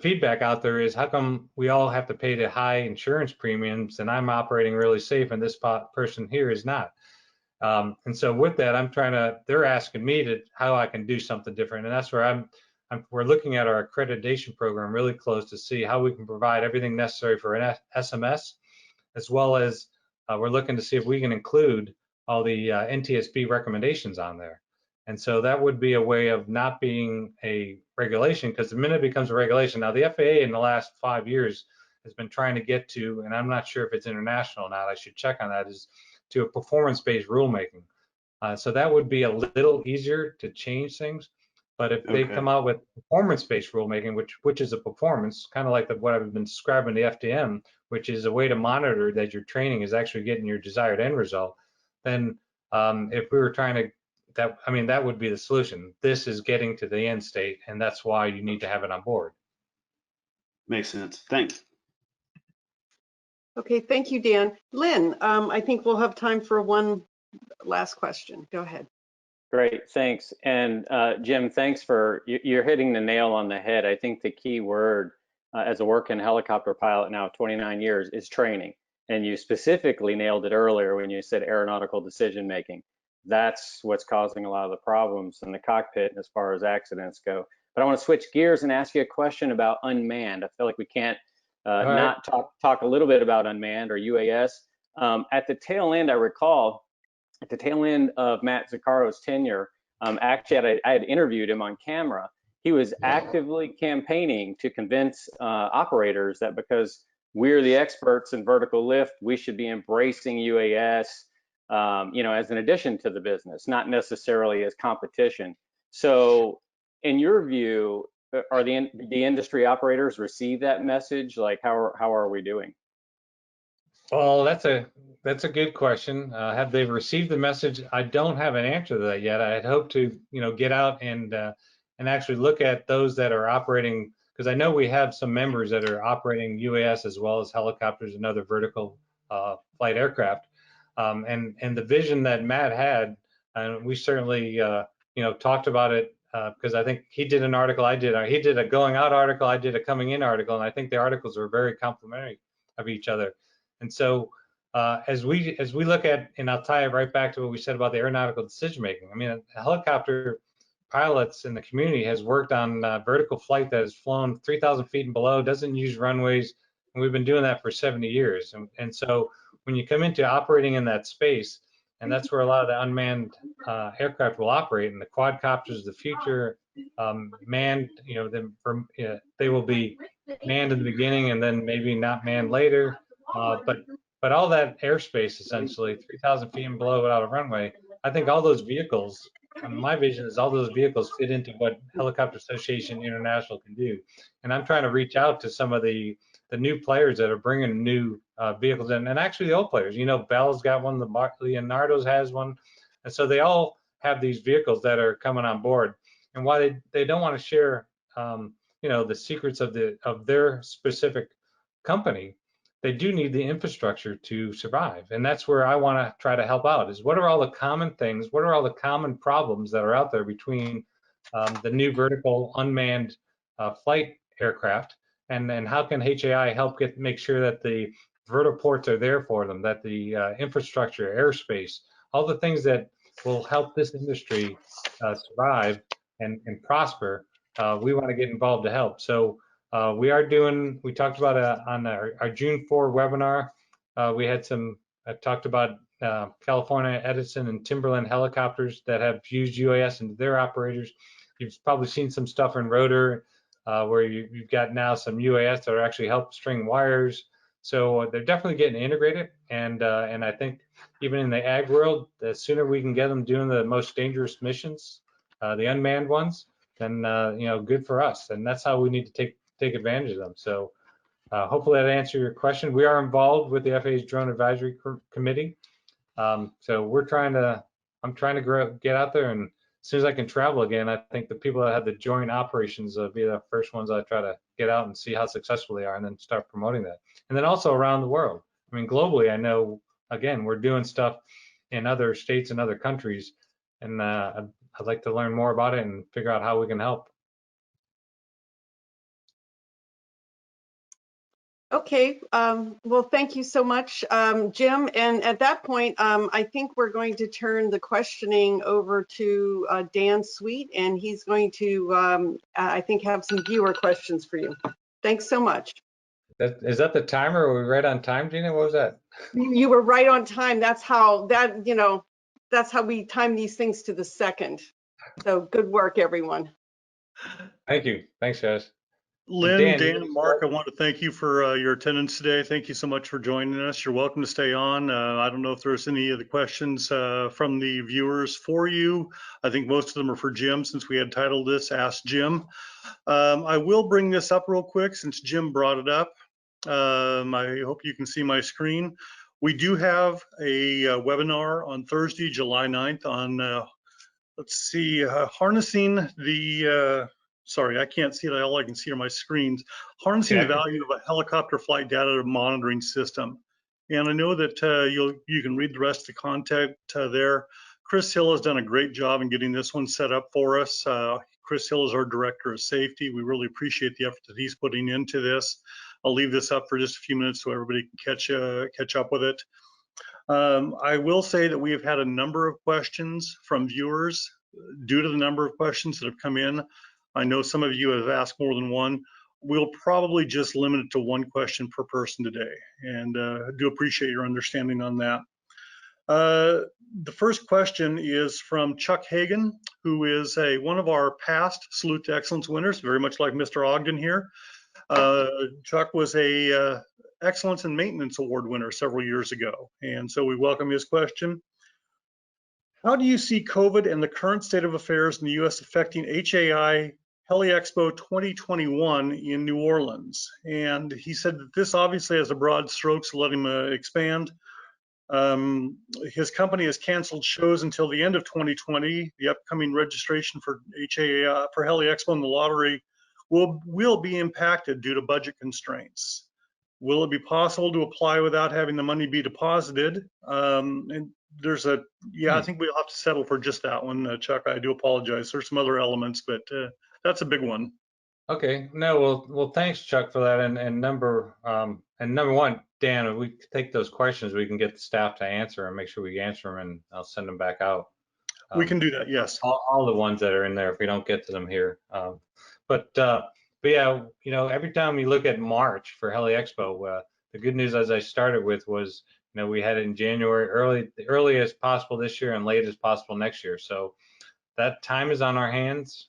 feedback out there is, how come we all have to pay the high insurance premiums and I'm operating really safe and this person here is not? And so with that, they're asking me how I can do something different, and that's where we're looking at our accreditation program really close to see how we can provide everything necessary for an SMS, as well as we're looking to see if we can include all the NTSB recommendations on there. And so that would be a way of not being a regulation, because the minute it becomes a regulation, now the FAA in the last 5 years has been trying to get to, and I'm not sure if it's international or not, I should check on that, is to a performance-based rulemaking. So that would be a little easier to change things. But if they come out with performance-based rulemaking, which is a performance, kind of like what I've been describing the FDM, which is a way to monitor that your training is actually getting your desired end result, then if we were trying to, that would be the solution. This is getting to the end state, and that's why you need to have it on board. Makes sense. Thanks. Okay, thank you, Dan. Lyn, I think we'll have time for one last question. Go ahead. Great, thanks. And Jim, thanks you're hitting the nail on the head. I think the key word as a working helicopter pilot now 29 years is training. And you specifically nailed it earlier when you said aeronautical decision making. That's what's causing a lot of the problems in the cockpit as far as accidents go. But I want to switch gears and ask you a question about unmanned. I feel like we can't not talk a little bit about unmanned or UAS. At the tail end, I recall, at the tail end of Matt Zaccaro's tenure, actually I had interviewed him on camera. he was actively campaigning to convince operators that because we're the experts in vertical lift, we should be embracing UAS, as an addition to the business, not necessarily as competition. So in your view, are the industry operators receive that message? Like, how are we doing? Well, that's a good question. Have they received the message? I don't have an answer to that yet. I'd hope to, get out and actually look at those that are operating, because I know we have some members that are operating UAS as well as helicopters and other vertical flight aircraft. And the vision that Matt had, and we certainly, talked about it because I think he did an article, he did a going out article, I did a coming in article, and I think the articles are very complementary of each other. And so as we look at, and I'll tie it right back to what we said about the aeronautical decision making. I mean, helicopter pilots in the community has worked on vertical flight that has flown 3,000 feet and below, doesn't use runways, and we've been doing that for 70 years. And so when you come into operating in that space, and that's where a lot of the unmanned aircraft will operate, and the quadcopters of the future, manned, they will be manned in the beginning and then maybe not manned later. But all that airspace, essentially 3,000 feet and below without a runway, I think all those vehicles, my vision is all those vehicles fit into what Helicopter Association International can do. And I'm trying to reach out to some of the new players that are bringing new vehicles in, and actually the old players. Bell's got one, the Leonardo's has one, and so they all have these vehicles that are coming on board. And while they don't want to share, the secrets of their specific company, they do need the infrastructure to survive. And that's where I want to try to help out, is what are all the common things, what are all the common problems that are out there between the new vertical unmanned flight aircraft, and how can HAI help make sure that the vertiports are there for them, that the infrastructure, airspace, all the things that will help this industry survive and prosper, we want to get involved to help. So we talked about on our June 4 webinar, we had talked about California Edison and Timberland helicopters that have fused UAS into their operators. You've probably seen some stuff in Rotor where you've got now some UAS that are actually help string wires. So they're definitely getting integrated. And I think even in the ag world, the sooner we can get them doing the most dangerous missions, the unmanned ones, then good for us. And that's how we need to take advantage of them. So hopefully that answered your question. We are involved with the FAA's Drone Advisory Committee. So I'm trying to get out there, and as soon as I can travel again, I think the people that have the joint operations will be the first ones I try to get out and see how successful they are, and then start promoting that. And then also around the world. I mean, globally, I know, again, we're doing stuff in other states and other countries, and I'd like to learn more about it and figure out how we can help. Okay, well, thank you so much, Jim. And at that point, I think we're going to turn the questioning over to Dan Sweet, and he's going to, I think, have some viewer questions for you. Thanks so much. Is that the timer? Are we right on time, Gina? What was that? You were right on time. That's how we time these things to the second. So good work, everyone. Thank you. Thanks, guys. Lyn, Dan, and Mark, I want to thank you for your attendance today. Thank you so much for joining us. You're welcome to stay on. I don't know if there's any of the questions from the viewers for you. I think most of them are for Jim, since we had titled this Ask Jim. I will bring this up real quick since Jim brought it up. I hope you can see my screen. We do have a webinar on Thursday, July 9th on, harnessing the, sorry, I can't see it. All I can see are my screens. Harnessing the value of a helicopter flight data monitoring system. And I know that you can read the rest of the content there. Chris Hill has done a great job in getting this one set up for us. Chris Hill is our Director of Safety. We really appreciate the effort that he's putting into this. I'll leave this up for just a few minutes so everybody can catch up with it. I will say that we have had a number of questions from viewers due to the number of questions that have come in. I know some of you have asked more than one. We'll probably just limit it to one question per person today, and do appreciate your understanding on that. The first question is from Chuck Hagan, who is one of our past Salute to Excellence winners, very much like Mr. Ogden here. Chuck was a Excellence in Maintenance Award winner several years ago, and so we welcome his question. How do you see COVID and the current state of affairs in the U.S. affecting HAI Heli Expo 2021 in New Orleans? And he said that this obviously has a broad strokes, so let him expand. His company has canceled shows until the end of 2020. The upcoming registration for HAI for Heli Expo and the lottery will be impacted due to budget constraints. Will it be possible to apply without having the money be deposited? And there's a, I think we'll have to settle for just that one, Chuck. I do apologize. There's some other elements, but that's a big one. Okay, no, well, thanks, Chuck, for that. And number one, Dan, if we take those questions, we can get the staff to answer and make sure we answer them, and I'll send them back out. We can do that, yes. All the ones that are in there if we don't get to them here. But yeah, you know, every time we look at March for Heli Expo, the good news, as I started with, was, you know, we had it in January, the earliest possible this year and late as possible next year. So that time is on our hands.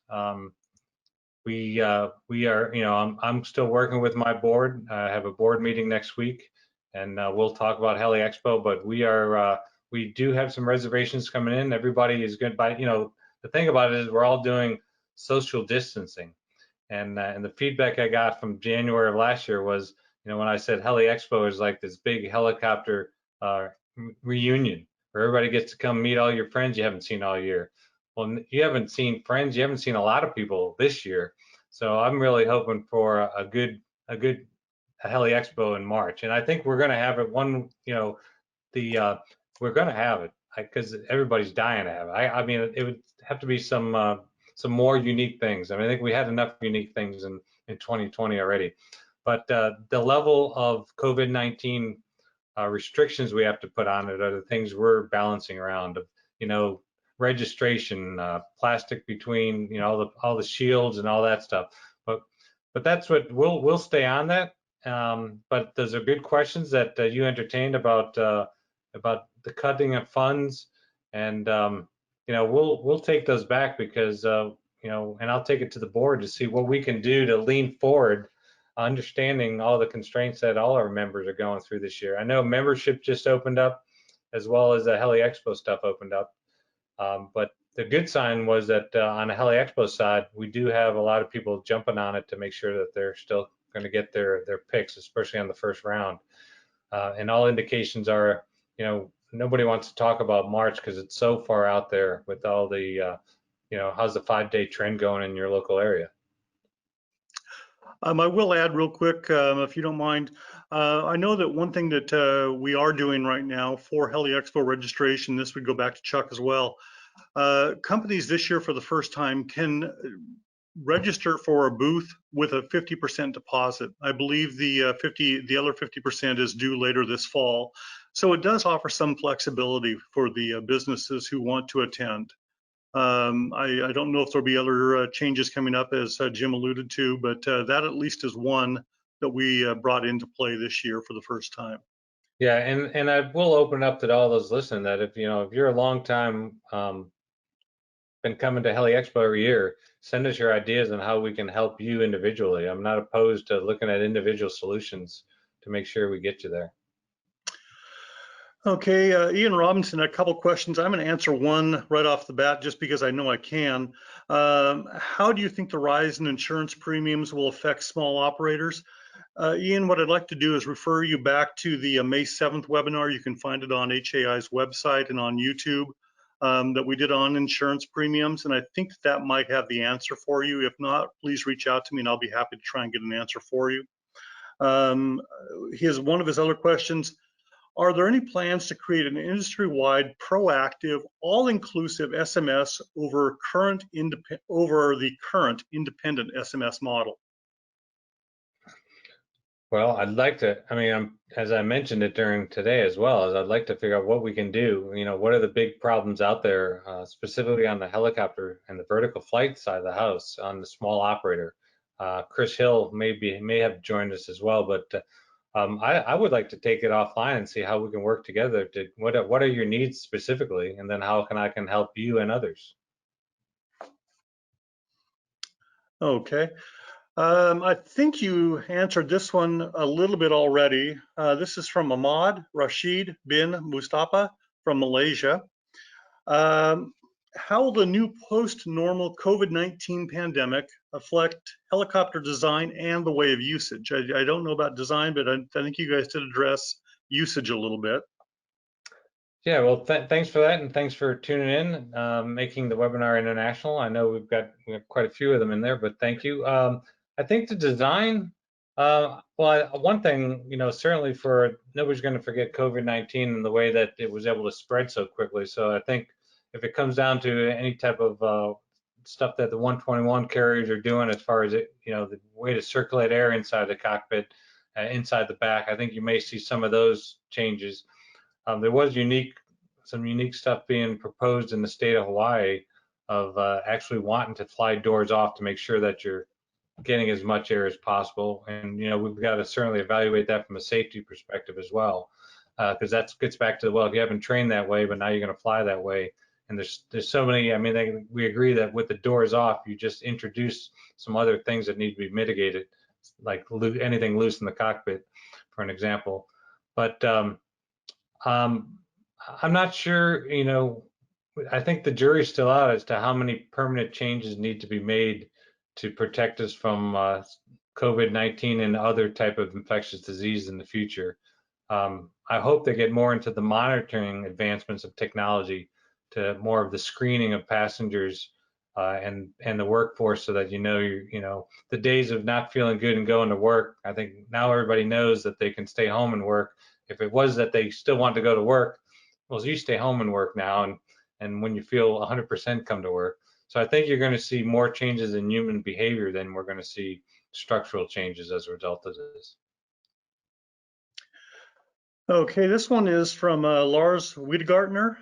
We are, you know, I'm still working with my board. I have a board meeting next week, and we'll talk about Heli Expo. But we do have some reservations coming in. Everybody is good. But you know, the thing about it is we're all doing social distancing, and the feedback I got from January of last year was, you know, when I said Heli Expo is like this big helicopter reunion where everybody gets to come meet all your friends you haven't seen all year. Well, you haven't seen friends, you haven't seen a lot of people this year. So I'm really hoping for a good Heli Expo in March. And I think we're going to have it we're going to have it because everybody's dying to have it. I mean, it would have to be some more unique things. I mean, I think we had enough unique things in 2020 already. But the level of COVID-19 restrictions we have to put on it are the things we're balancing around. You know, registration, plastic between, you know, all the shields and all that stuff. But that's what we'll stay on that. But those are good questions that you entertained about the cutting of funds, and you know, we'll take those back because you know, and I'll take it to the board to see what we can do to lean forward, understanding all the constraints that all our members are going through this year. I know membership just opened up, as well as the Heli Expo stuff opened up. But the good sign was that on the Heli Expo side, we do have a lot of people jumping on it to make sure that they're still going to get their picks, especially on the first round. And all indications are, you know, nobody wants to talk about March because it's so far out there with all the, you know, how's the 5-day trend going in your local area? I will add real quick, if you don't mind. I know that one thing that we are doing right now for Heli Expo registration, this would go back to Chuck as well. Companies this year for the first time can register for a booth with a 50% deposit. I believe the other 50% is due later this fall. So it does offer some flexibility for the businesses who want to attend. I don't know if there'll be other changes coming up, as Jim alluded to, but that at least is one that we brought into play this year for the first time. Yeah, and I will open up to all those listening that if you're a long time been coming to Heli Expo every year, send us your ideas on how we can help you individually. I'm not opposed to looking at individual solutions to make sure we get you there. Okay, Ian Robinson, a couple questions. I'm going to answer one right off the bat just because I know I can. How do you think the rise in insurance premiums will affect small operators? Ian, what I'd like to do is refer you back to the May 7th webinar. You can find it on HAI's website and on YouTube that we did on insurance premiums, and I think that might have the answer for you. If not, please reach out to me and I'll be happy to try and get an answer for you. One of his other questions. Are there any plans to create an industry-wide, proactive, all-inclusive SMS over the current independent SMS model? Well, I'd like to, I mean, as I mentioned it during today as well, is I'd like to figure out what we can do. You know, what are the big problems out there, specifically on the helicopter and the vertical flight side of the house on the small operator. Chris Hill may have joined us as well, but I would like to take it offline and see how we can work together to what are your needs specifically, and then how I can help you and others. Okay. I think you answered this one a little bit already. This is from Ahmad Rashid bin Mustafa from Malaysia. How will the new post-normal COVID-19 pandemic affect helicopter design and the way of usage? I don't know about design, but I think you guys did address usage a little bit. Yeah, well, thanks for that, and thanks for tuning in, making the webinar international. I know we have quite a few of them in there, but thank you. I think the design, well, one thing, certainly nobody's going to forget COVID-19 and the way that it was able to spread so quickly. So I think if it comes down to any type of stuff that the 121 carriers are doing as far as the way to circulate air inside the cockpit, inside the back, I think you may see some of those changes. There was some unique stuff being proposed in the state of Hawaii of actually wanting to fly doors off to make sure that you're getting as much air as possible. And, we've got to certainly evaluate that from a safety perspective as well, because that gets back to, well, if you haven't trained that way, but now you're going to fly that way. And there's so many, we agree that with the doors off, you just introduce some other things that need to be mitigated, like anything loose in the cockpit, for an example. But I'm not sure, I think the jury's still out as to how many permanent changes need to be made to protect us from COVID-19 and other type of infectious disease in the future. I hope they get more into the monitoring advancements of technology to more of the screening of passengers and the workforce, so that the days of not feeling good and going to work. I think now everybody knows that they can stay home and work. If it was that they still want to go to work, well, you stay home and work now, and when you feel 100% come to work. So I think you're going to see more changes in human behavior than we're going to see structural changes as a result of this. Okay, this one is from Lars Wiedegartner.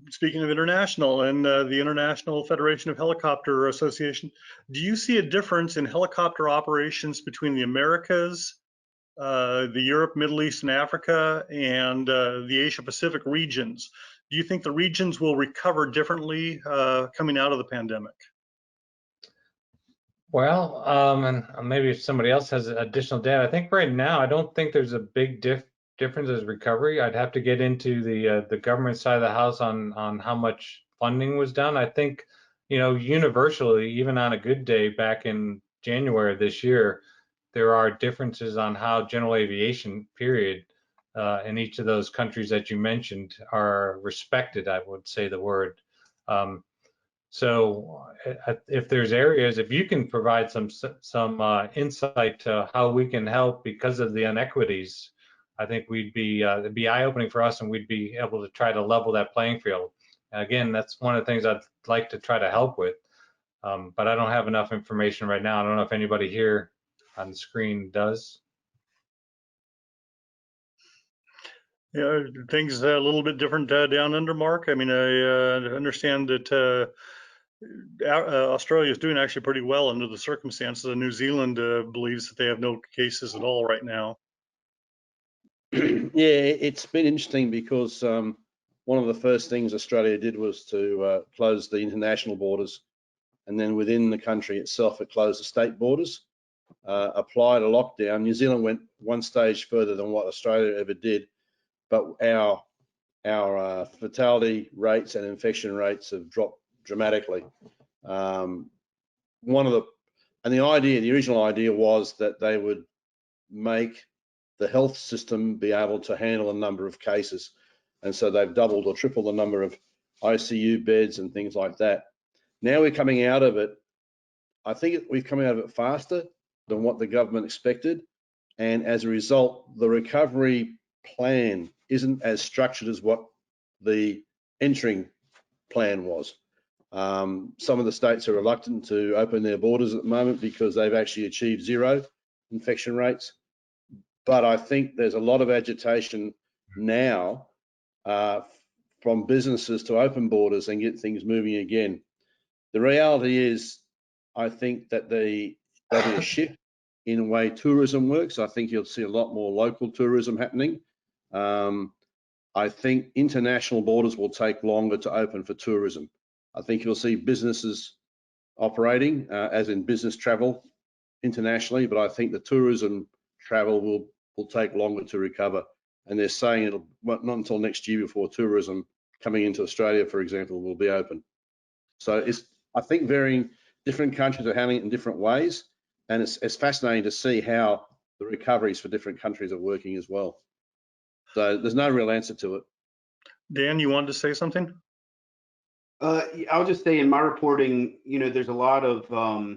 Speaking of international and the International Federation of Helicopter Association, do you see a difference in helicopter operations between the Americas, the Europe, Middle East, and Africa, and the Asia Pacific regions? Do you think the regions will recover differently coming out of the pandemic? Well, and maybe if somebody else has additional data, I think right now I don't think there's a big difference as recovery. I'd have to get into the government side of the house on how much funding was done. I think universally, even on a good day back in January of this year, there are differences on how general aviation, period, in each of those countries that you mentioned are respected, I would say the word. So if there's areas, if you can provide some insight to how we can help because of the inequities, I think it'd be eye-opening for us, and we'd be able to try to level that playing field. And again, that's one of the things I'd like to try to help with, but I don't have enough information right now. I don't know if anybody here on the screen does. Yeah, things a little bit different down under, Mark. I understand that Australia is doing actually pretty well under the circumstances, and New Zealand believes that they have no cases at all right now. Yeah, it's been interesting because one of the first things Australia did was to close the international borders, and then within the country itself, it closed the state borders, applied a lockdown. New Zealand went one stage further than what Australia ever did, but our fatality rates and infection rates have dropped dramatically. The original idea was that they would make the health system be able to handle a number of cases, and so they've doubled or tripled the number of ICU beds and things like that. Now we're coming out of it. I think we're coming out of it faster than what the government expected, and as a result, the recovery plan isn't as structured as what the entering plan was. Some of the states are reluctant to open their borders at the moment because they've actually achieved zero infection rates. But I think there's a lot of agitation now from businesses to open borders and get things moving again. The reality is, I think that there'll be a shift in the way tourism works. I think you'll see a lot more local tourism happening. I think international borders will take longer to open for tourism. I think you'll see businesses operating, as in business travel internationally, but I think the tourism travel will take longer to recover. And they're saying it'll not until next year before tourism coming into Australia, for example, will be open. So I think different countries are handling it in different ways, and it's fascinating to see how the recoveries for different countries are working as well. So there's no real answer to it. Dan, you wanted to say something? I'll just say in my reporting, there's a lot of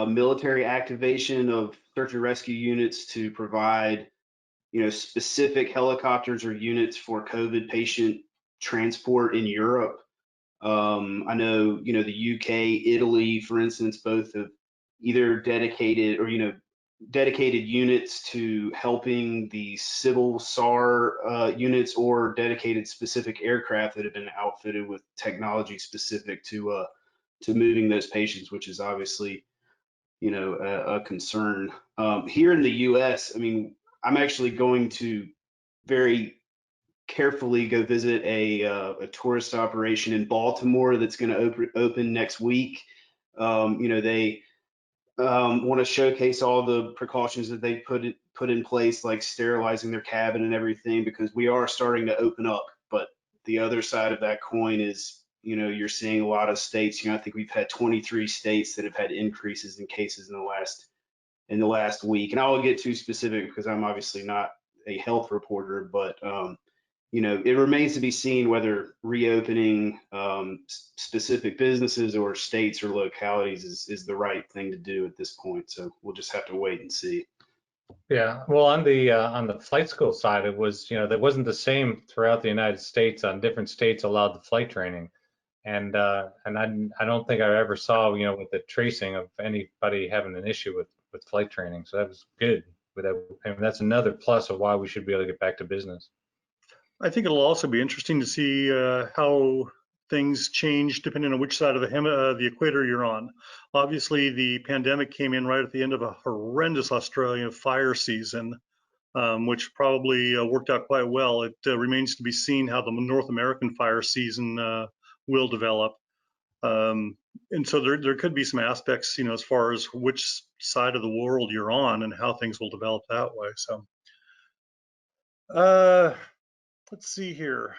military activation of search and rescue units to provide, specific helicopters or units for COVID patient transport in Europe. I know, the UK, Italy, for instance, both have either dedicated or, dedicated units to helping the civil SAR units, or dedicated specific aircraft that have been outfitted with technology specific to moving those patients, which is obviously, a concern. Here in the US, I mean, I'm actually going to very carefully go visit a tourist operation in Baltimore that's going to open next week. They want to showcase all the precautions that they put in place, like sterilizing their cabin and everything, because we are starting to open up. But the other side of that coin is, you're seeing a lot of states. I think we've had 23 states that have had increases in cases in the last week. And I won't get too specific because I'm obviously not a health reporter, but it remains to be seen whether reopening specific businesses or states or localities is the right thing to do at this point. So we'll just have to wait and see. Yeah, well, on the flight school side, it was, that wasn't the same throughout the United States. On different states allowed the flight training, and I don't think I ever saw, with the tracing of anybody having an issue with flight training. So that was good. And that's another plus of why we should be able to get back to business. I think it'll also be interesting to see how things change depending on which side of the equator you're on. Obviously, the pandemic came in right at the end of a horrendous Australian fire season, which probably worked out quite well. It remains to be seen how the North American fire season will develop. And so there could be some aspects, as far as which side of the world you're on and how things will develop that way. So. Let's see here.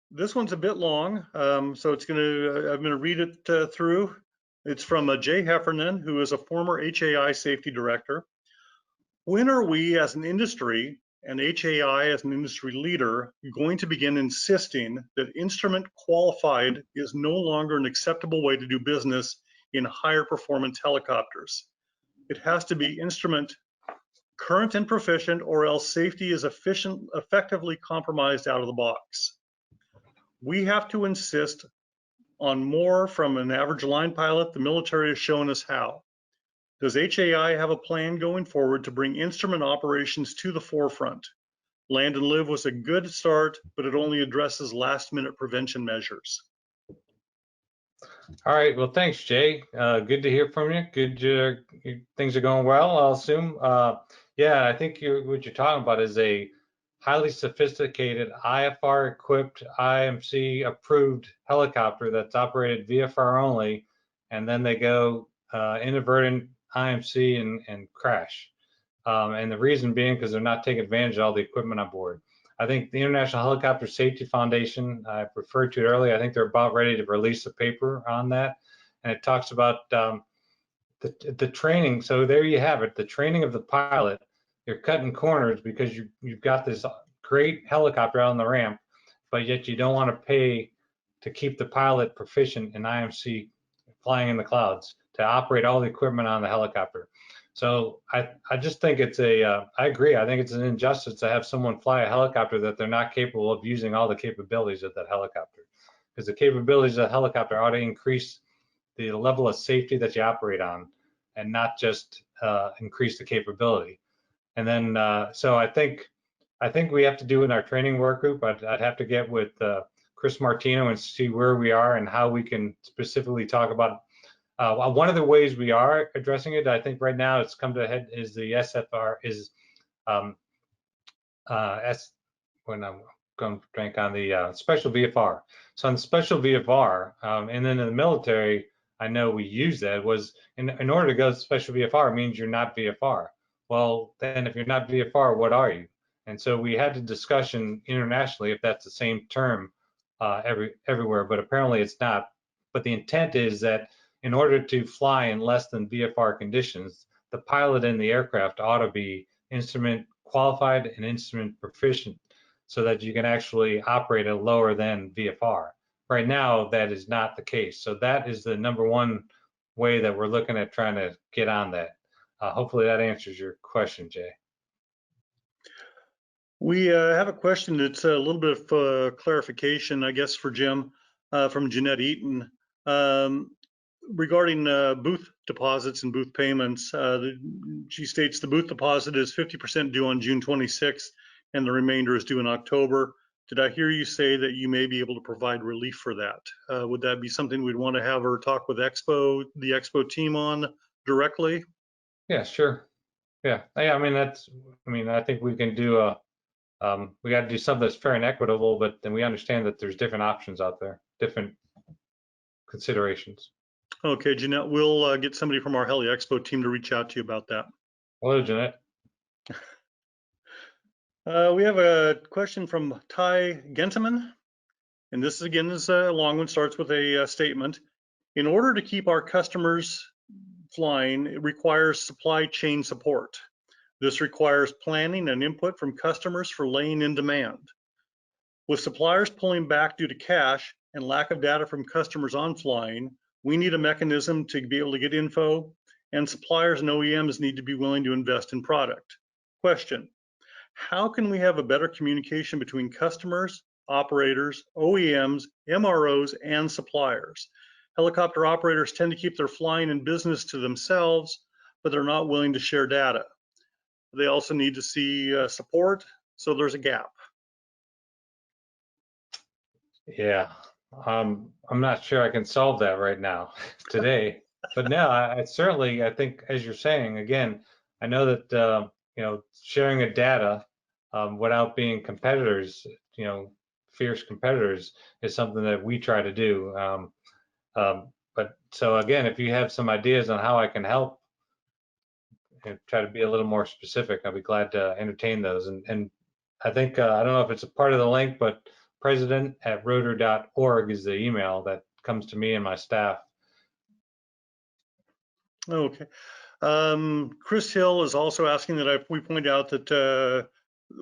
This one's a bit long, so I'm gonna read it through. It's from Jay Heffernan, who is a former HAI safety director. When are we as an industry and HAI as an industry leader going to begin insisting that instrument qualified is no longer an acceptable way to do business in higher performance helicopters? It has to be instrument current and proficient, or else safety is effectively compromised out of the box. We have to insist on more from an average line pilot. The military has shown us how. Does HAI have a plan going forward to bring instrument operations to the forefront? Land and Live was a good start, but it only addresses last-minute prevention measures. All right, well, thanks, Jay. Good to hear from you. Good, things are going well, I'll assume. Yeah, I think what you're talking about is a highly sophisticated IFR equipped, IMC approved helicopter that's operated VFR only, and then they go inadvertent IMC and crash. And the reason being because they're not taking advantage of all the equipment on board. I think the International Helicopter Safety Foundation, I referred to it earlier, I think they're about ready to release a paper on that. And it talks about the training. So there you have it, the training of the pilot. You're cutting corners because you've got this great helicopter out on the ramp, but yet you don't want to pay to keep the pilot proficient in IMC flying in the clouds to operate all the equipment on the helicopter. So I just think it's I agree. I think it's an injustice to have someone fly a helicopter that they're not capable of using all the capabilities of that helicopter, because the capabilities of the helicopter ought to increase the level of safety that you operate on and not just increase the capability. And then, so I think we have to do in our training work group, I'd have to get with Chris Martino and see where we are and how we can specifically talk about One of the ways we are addressing it, I think right now it's come to a head, is the SFR, when I'm going to drink on the special VFR. So on the special VFR, and then in the military, I know we use that, was in order to go to special VFR means you're not VFR. Well, then if you're not VFR, what are you? And so we had a discussion internationally if that's the same term everywhere, but apparently it's not. But the intent is that in order to fly in less than VFR conditions, the pilot in the aircraft ought to be instrument qualified and instrument proficient so that you can actually operate at lower than VFR. Right now, that is not the case. So that is the number one way that we're looking at trying to get on that. Hopefully that answers your question, Jay. We have a question that's a little bit of clarification, I guess, for Jim from Jeanette Eaton regarding booth deposits and booth payments. She states the booth deposit is 50% due on June 26th and the remainder is due in October. Did I hear you say that you may be able to provide relief for that? Would that be something we'd want to have her talk with the Expo team on directly? Yeah, sure. Yeah, I mean, I think we can do we got to do something that's fair and equitable, but then we understand that there's different options out there, different considerations. Okay, Jeanette, we'll get somebody from our Heli Expo team to reach out to you about that. Hello, Jeanette. We have a question from Ty Gentleman, and this again is a long one, starts with a statement. In order to keep our customers flying, it requires supply chain support. This requires planning and input from customers for laying in demand. With suppliers pulling back due to cash and lack of data from customers on flying, we need a mechanism to be able to get info, and suppliers and OEMs need to be willing to invest in product. Question: how can we have a better communication between customers, operators, OEMs, MROs, and suppliers? Helicopter operators tend to keep their flying and business to themselves, but they're not willing to share data. They also need to see support, so there's a gap. Yeah, I'm not sure I can solve that right now, today. But no, I certainly, I think, as you're saying, again, I know that you know, sharing a data without being competitors, you know, fierce competitors, is something that we try to do. But so again, if you have some ideas on how I can help and try to be a little more specific, I'll be glad to entertain those. And I think, I don't know if it's a part of the link, but president@rotor.org is the email that comes to me and my staff. Okay. Chris Hill is also asking that we point out that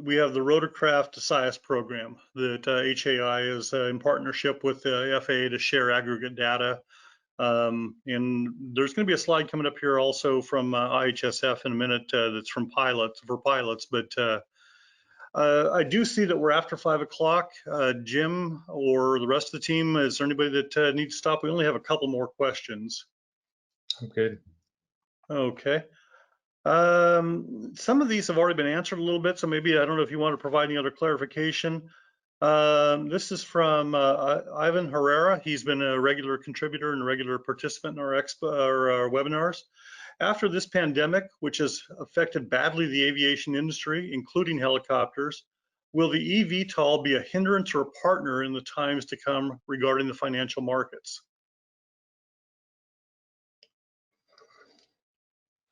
we have the Rotorcraft SIAS program that HAI is in partnership with the FAA to share aggregate data. And there's going to be a slide coming up here also from IHSF in a minute that's from pilots, but I do see that we're after 5 o'clock. Jim or the rest of the team, is there anybody that needs to stop? We only have a couple more questions. I'm good. Okay. Some of these have already been answered a little bit, so maybe I don't know if you want to provide any other clarification. This is from Ivan Herrera. He's been a regular contributor and a regular participant in our webinars. After this pandemic, which has affected badly the aviation industry, including helicopters, will the eVTOL be a hindrance or a partner in the times to come regarding the financial markets?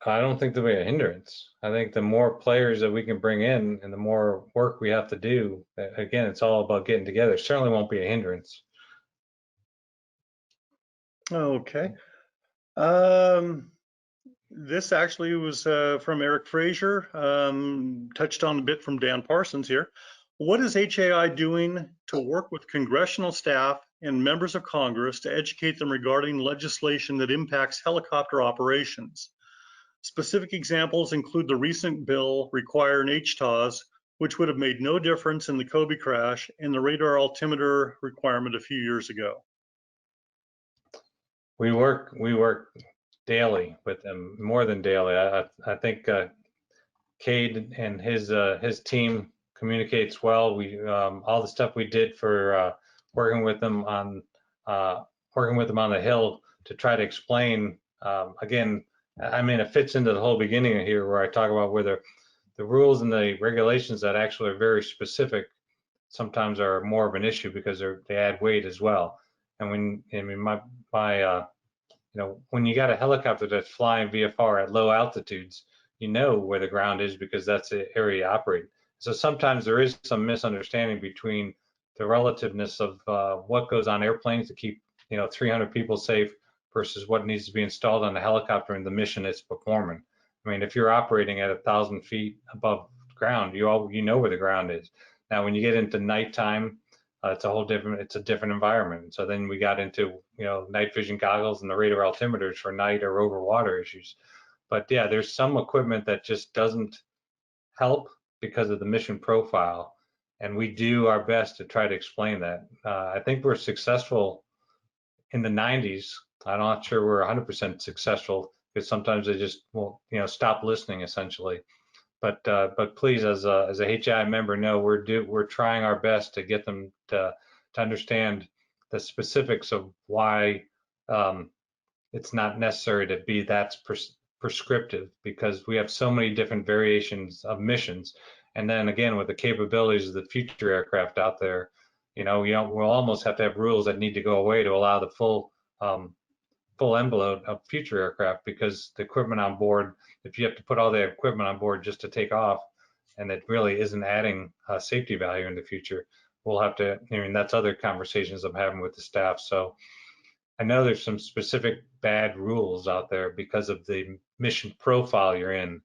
I don't think there'll be a hindrance. I think the more players that we can bring in and the more work we have to do, again, it's all about getting together. Certainly won't be a hindrance. Okay. This actually was from Eric Frazier, touched on a bit from Dan Parsons here. What is HAI doing to work with congressional staff and members of Congress to educate them regarding legislation that impacts helicopter operations? Specific examples include the recent bill requiring HTOS, which would have made no difference in the Kobe crash, and the radar altimeter requirement a few years ago. We work daily with them, more than daily. I think Cade and his team communicates well. We all the stuff we did for working with them on the Hill to try to explain, again, I mean, it fits into the whole beginning here where I talk about where the rules and the regulations that actually are very specific sometimes are more of an issue because they add weight as well. And when, I mean, you know, when you got a helicopter that's flying VFR at low altitudes, you know where the ground is because that's the area you operate. So sometimes there is some misunderstanding between the relativeness of what goes on airplanes to keep, you know, 300 people safe versus what needs to be installed on the helicopter and the mission it's performing. I mean, if you're operating at 1,000 feet above ground, you know where the ground is. Now, when you get into nighttime, it's a different environment. So then we got into, you know, night vision goggles and the radar altimeters for night or over water issues. But yeah, there's some equipment that just doesn't help because of the mission profile. And we do our best to try to explain that. I think we're successful in the 90s. I'm not sure we're 100% successful because sometimes they just will, you know, stop listening essentially. But please, as a HI member, know we're trying our best to get them to understand the specifics of why it's not necessary to be that prescriptive, because we have so many different variations of missions. And then again, with the capabilities of the future aircraft out there, you know, we'll almost have to have rules that need to go away to allow the full envelope of future aircraft, because the equipment on board, if you have to put all the equipment on board just to take off, and it really isn't adding safety value in the future, we'll have to, I mean, that's other conversations I'm having with the staff. So I know there's some specific bad rules out there because of the mission profile you're in.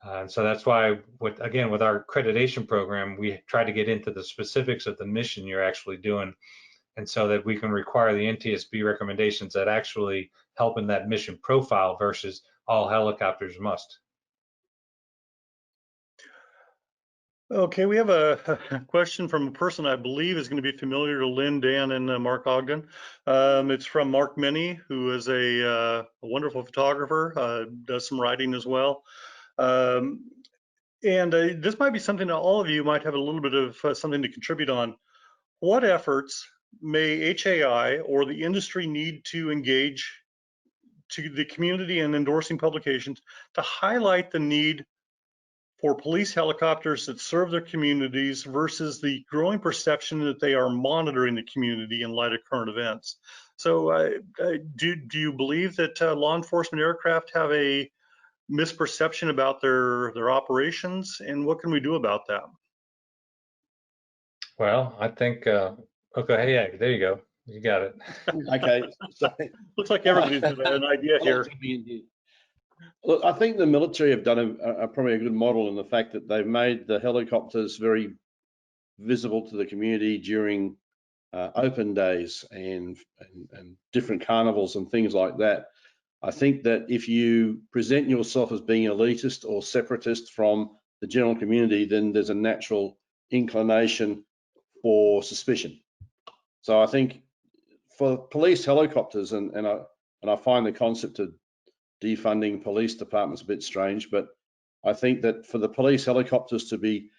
And so that's why, with our accreditation program, we try to get into the specifics of the mission you're actually doing, and so that we can require the NTSB recommendations that actually help in that mission profile versus all helicopters must. Okay, we have a question from a person I believe is going to be familiar to Lyn, Dan, and Mark Ogden. It's from Mark Minnie, who is a wonderful photographer, does some writing as well. And this might be something that all of you might have a little bit of something to contribute on. What efforts may HAI or the industry need to engage to the community and endorsing publications to highlight the need for police helicopters that serve their communities versus the growing perception that they are monitoring the community in light of current events? So do you believe that law enforcement aircraft have a misperception about their operations, and what can we do about that? Well, I think, okay, yeah, there you go. You got it. Okay. So, Looks like everybody's got an idea here. Look, I think the military have done probably a good model in the fact that they've made the helicopters very visible to the community during open days and different carnivals and things like that. I think that if you present yourself as being elitist or separatist from the general community, then there's a natural inclination for suspicion. So I think for police helicopters, and I find the concept of defunding police departments a bit strange, but I think that for the police helicopters to be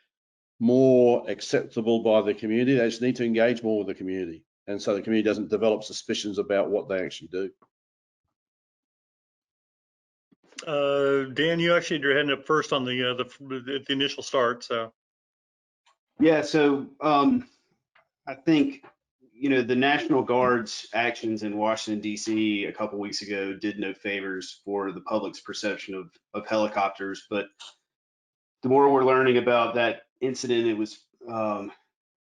more acceptable by the community, they just need to engage more with the community, and so the community doesn't develop suspicions about what they actually do. Dan, you actually had your hand up first on the initial start. So Yeah, so I think, you know, the National Guard's actions in Washington, D.C. a couple weeks ago did no favors for the public's perception of helicopters. But the more we're learning about that incident, it was,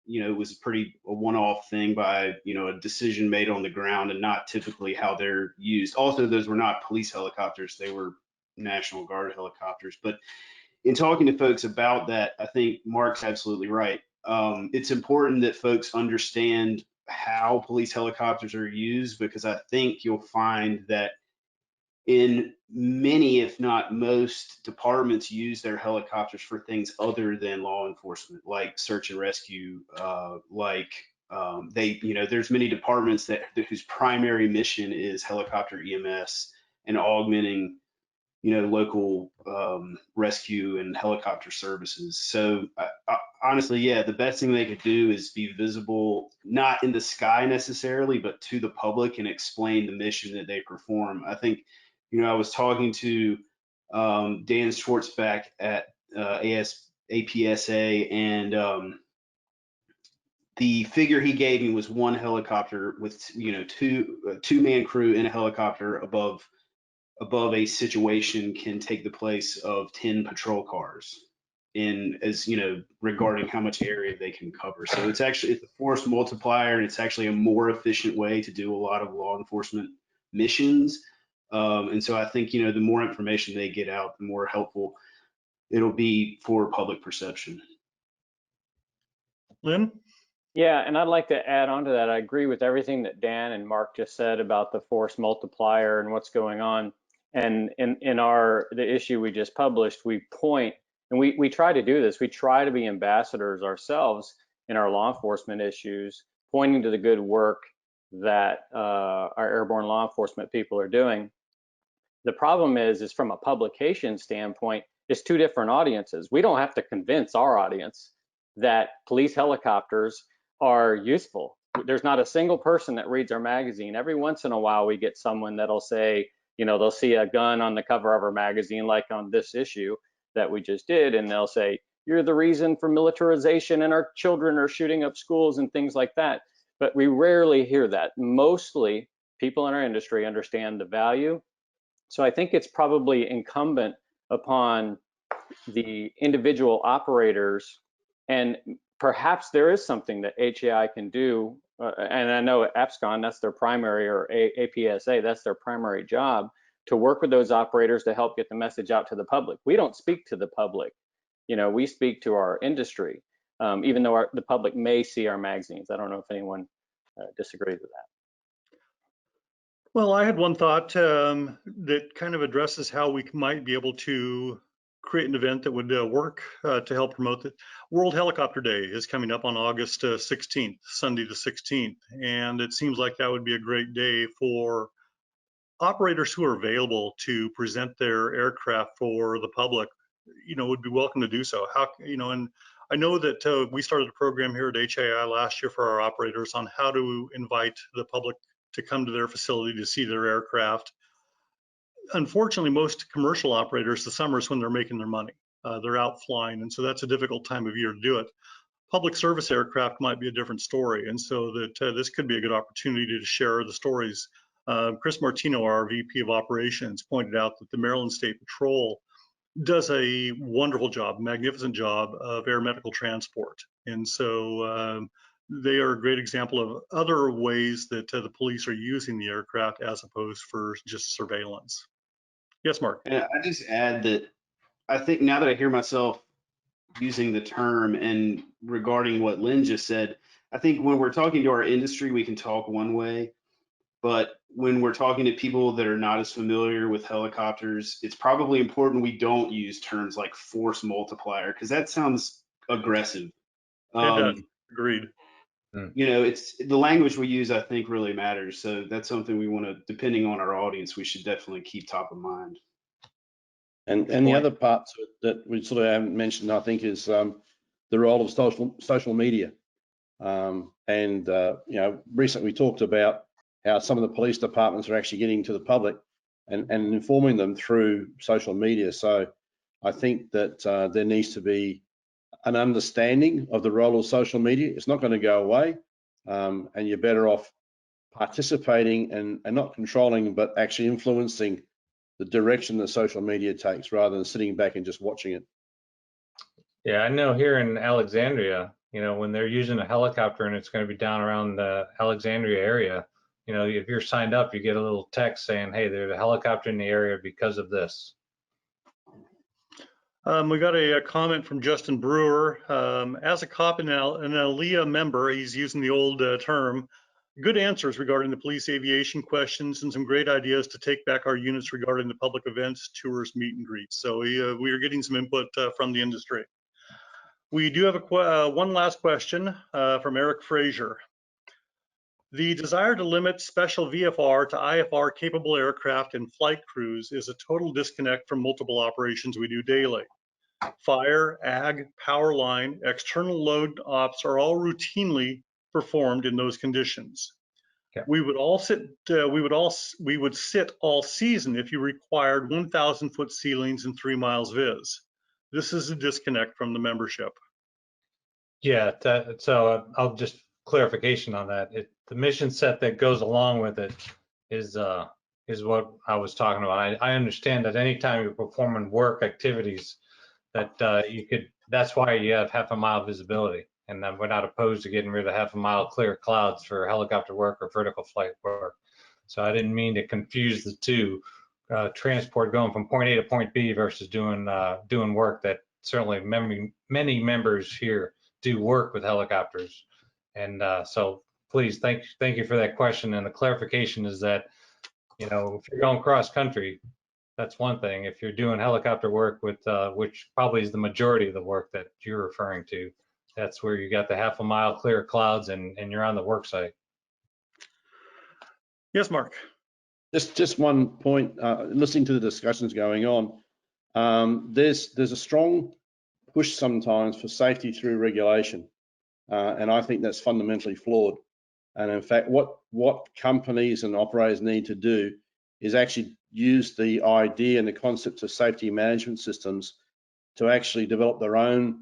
you know, it was a one-off thing by, you know, a decision made on the ground and not typically how they're used. Also, those were not police helicopters. They were National Guard helicopters. But in talking to folks about that, I think Mark's absolutely right. It's important that folks understand how police helicopters are used, because I think you'll find that in many, if not most, departments use their helicopters for things other than law enforcement, like search and rescue, there's many departments whose primary mission is helicopter EMS and augmenting local rescue and helicopter services. So honestly, yeah, the best thing they could do is be visible, not in the sky necessarily, but to the public and explain the mission that they perform. I think, I was talking to Dan Schwartzback at APSA, and the figure he gave me was one helicopter with two-man crew in a helicopter above a situation can take the place of 10 patrol cars regarding how much area they can cover. So it's a force multiplier, and it's actually a more efficient way to do a lot of law enforcement missions. And so I think, the more information they get out, the more helpful it'll be for public perception. Lyn? Yeah, and I'd like to add on to that. I agree with everything that Dan and Mark just said about the force multiplier and what's going on. And in the issue we just published, we point, and we try to do this, we try to be ambassadors ourselves in our law enforcement issues, pointing to the good work that our airborne law enforcement people are doing. The problem is from a publication standpoint, it's two different audiences. We don't have to convince our audience that police helicopters are useful. There's not a single person that reads our magazine. Every once in a while, we get someone that'll say, they'll see a gun on the cover of our magazine, like on this issue that we just did, and they'll say, you're the reason for militarization and our children are shooting up schools and things like that. But we rarely hear that. Mostly people in our industry understand the value. So I think it's probably incumbent upon the individual operators, and perhaps there is something that HAI can do, and I know at APSCON, that's their primary, or APSA, that's their primary job, to work with those operators to help get the message out to the public. We don't speak to the public, we speak to our industry, even though the public may see our magazines. I don't know if anyone disagrees with that. Well, I had one thought that kind of addresses how we might be able to create an event that would work to help promote it. World Helicopter Day is coming up on August 16th, Sunday the 16th, and it seems like that would be a great day for operators who are available to present their aircraft for the public, would be welcome to do so. And I know that we started a program here at HAI last year for our operators on how to invite the public to come to their facility to see their aircraft. Unfortunately, most commercial operators, the summer is when they're making their money. They're out flying, and so that's a difficult time of year to do it. Public service aircraft might be a different story, and so that this could be a good opportunity to share the stories. Chris Martino, our VP of Operations, pointed out that the Maryland State Patrol does a wonderful job, magnificent job of air medical transport, and so they are a great example of other ways that the police are using the aircraft as opposed for just surveillance. Yes, Mark. And I just add that I think now that I hear myself using the term and regarding what Lyn just said, I think when we're talking to our industry, we can talk one way, but when we're talking to people that are not as familiar with helicopters, it's probably important we don't use terms like force multiplier, because that sounds aggressive. It does. Agreed. It's the language we use, I think, really matters. So that's something we want to, depending on our audience, we should definitely keep top of mind. And the other part to it that we sort of haven't mentioned, I think, is the role of social media. Recently we talked about how some of the police departments are actually getting to the public and informing them through social media. So I think that there needs to be an understanding of the role of social media. It's not going to go away, and you're better off participating and not controlling, but actually influencing the direction that social media takes, rather than sitting back and just watching it. Yeah, I know here in Alexandria, when they're using a helicopter and it's going to be down around the Alexandria area, if you're signed up, you get a little text saying, hey, there's a helicopter in the area because of this. We got a comment from Justin Brewer. As a cop and an ALEA member, he's using the old term, good answers regarding the police aviation questions and some great ideas to take back our units regarding the public events, tours, meet and greets. So we are getting some input from the industry. We do have one last question from Eric Frazier. The desire to limit special VFR to IFR capable aircraft and flight crews is a total disconnect from multiple operations we do daily. Fire, ag, power line, external load ops are all routinely performed in those conditions. Okay. We would sit all season if you required 1,000-foot ceilings and 3 miles vis. This is a disconnect from the membership. Yeah, so I'll just clarification on that. The mission set that goes along with it is what I was talking about. I understand that anytime you're performing work activities, that that's why you have half a mile visibility, and then we're not opposed to getting rid of half a mile clear clouds for helicopter work or vertical flight work. So I didn't mean to confuse the two, transport going from point A to point B versus doing work that certainly many members here do work with helicopters. And so please, thank you for that question. And the clarification is that, if you're going cross country, that's one thing. If you're doing helicopter work with, which probably is the majority of the work that you're referring to, that's where you got the half a mile clear clouds and you're on the work site. Yes, Mark. Just one point, listening to the discussions going on, there's a strong push sometimes for safety through regulation, and I think that's fundamentally flawed. And in fact, what companies and operators need to do is actually use the idea and the concepts of safety management systems to actually develop their own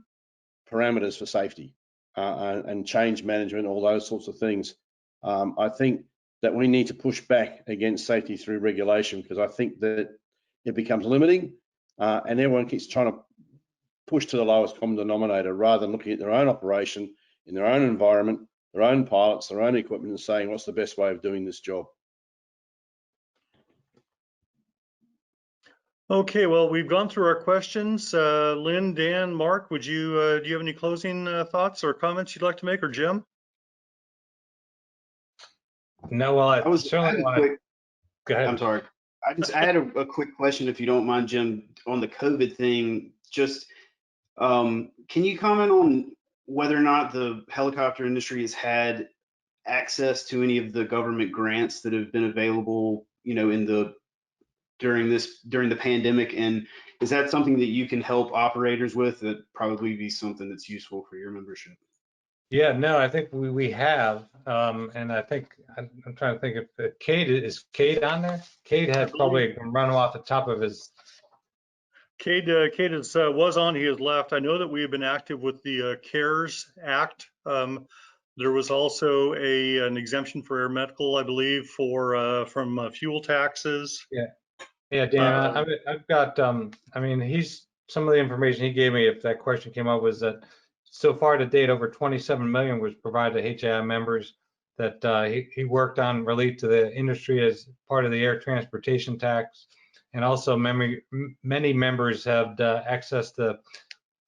parameters for safety and change management, all those sorts of things. I think that we need to push back against safety through regulation, because I think that it becomes limiting and everyone keeps trying to push to the lowest common denominator rather than looking at their own operation in their own environment, their own pilots, their own equipment, and saying what's the best way of doing this job. Okay, well, we've gone through our questions. Lyn, Dan, Mark, do you have any closing thoughts or comments you'd like to make, or Jim? No, well, I certainly want to. Go ahead. I'm sorry. I had a quick question, if you don't mind, Jim, on the COVID thing. Just can you comment on whether or not the helicopter industry has had access to any of the government grants that have been available, during the pandemic, and is that something that you can help operators with? That probably be something that's useful for your membership. Yeah, no, I think we have, and I think I'm trying to think if Cade is on there. Cade had probably run off the top of his. Cade was on. He has left. I know that we have been active with the CARES Act. There was also an exemption for air medical, I believe, from fuel taxes. Yeah, Dan, I've got. I mean, some of the information he gave me, if that question came up, was that so far to date, over 27 million was provided to HII members that he worked on relief to the industry as part of the air transportation tax. And also many members have accessed the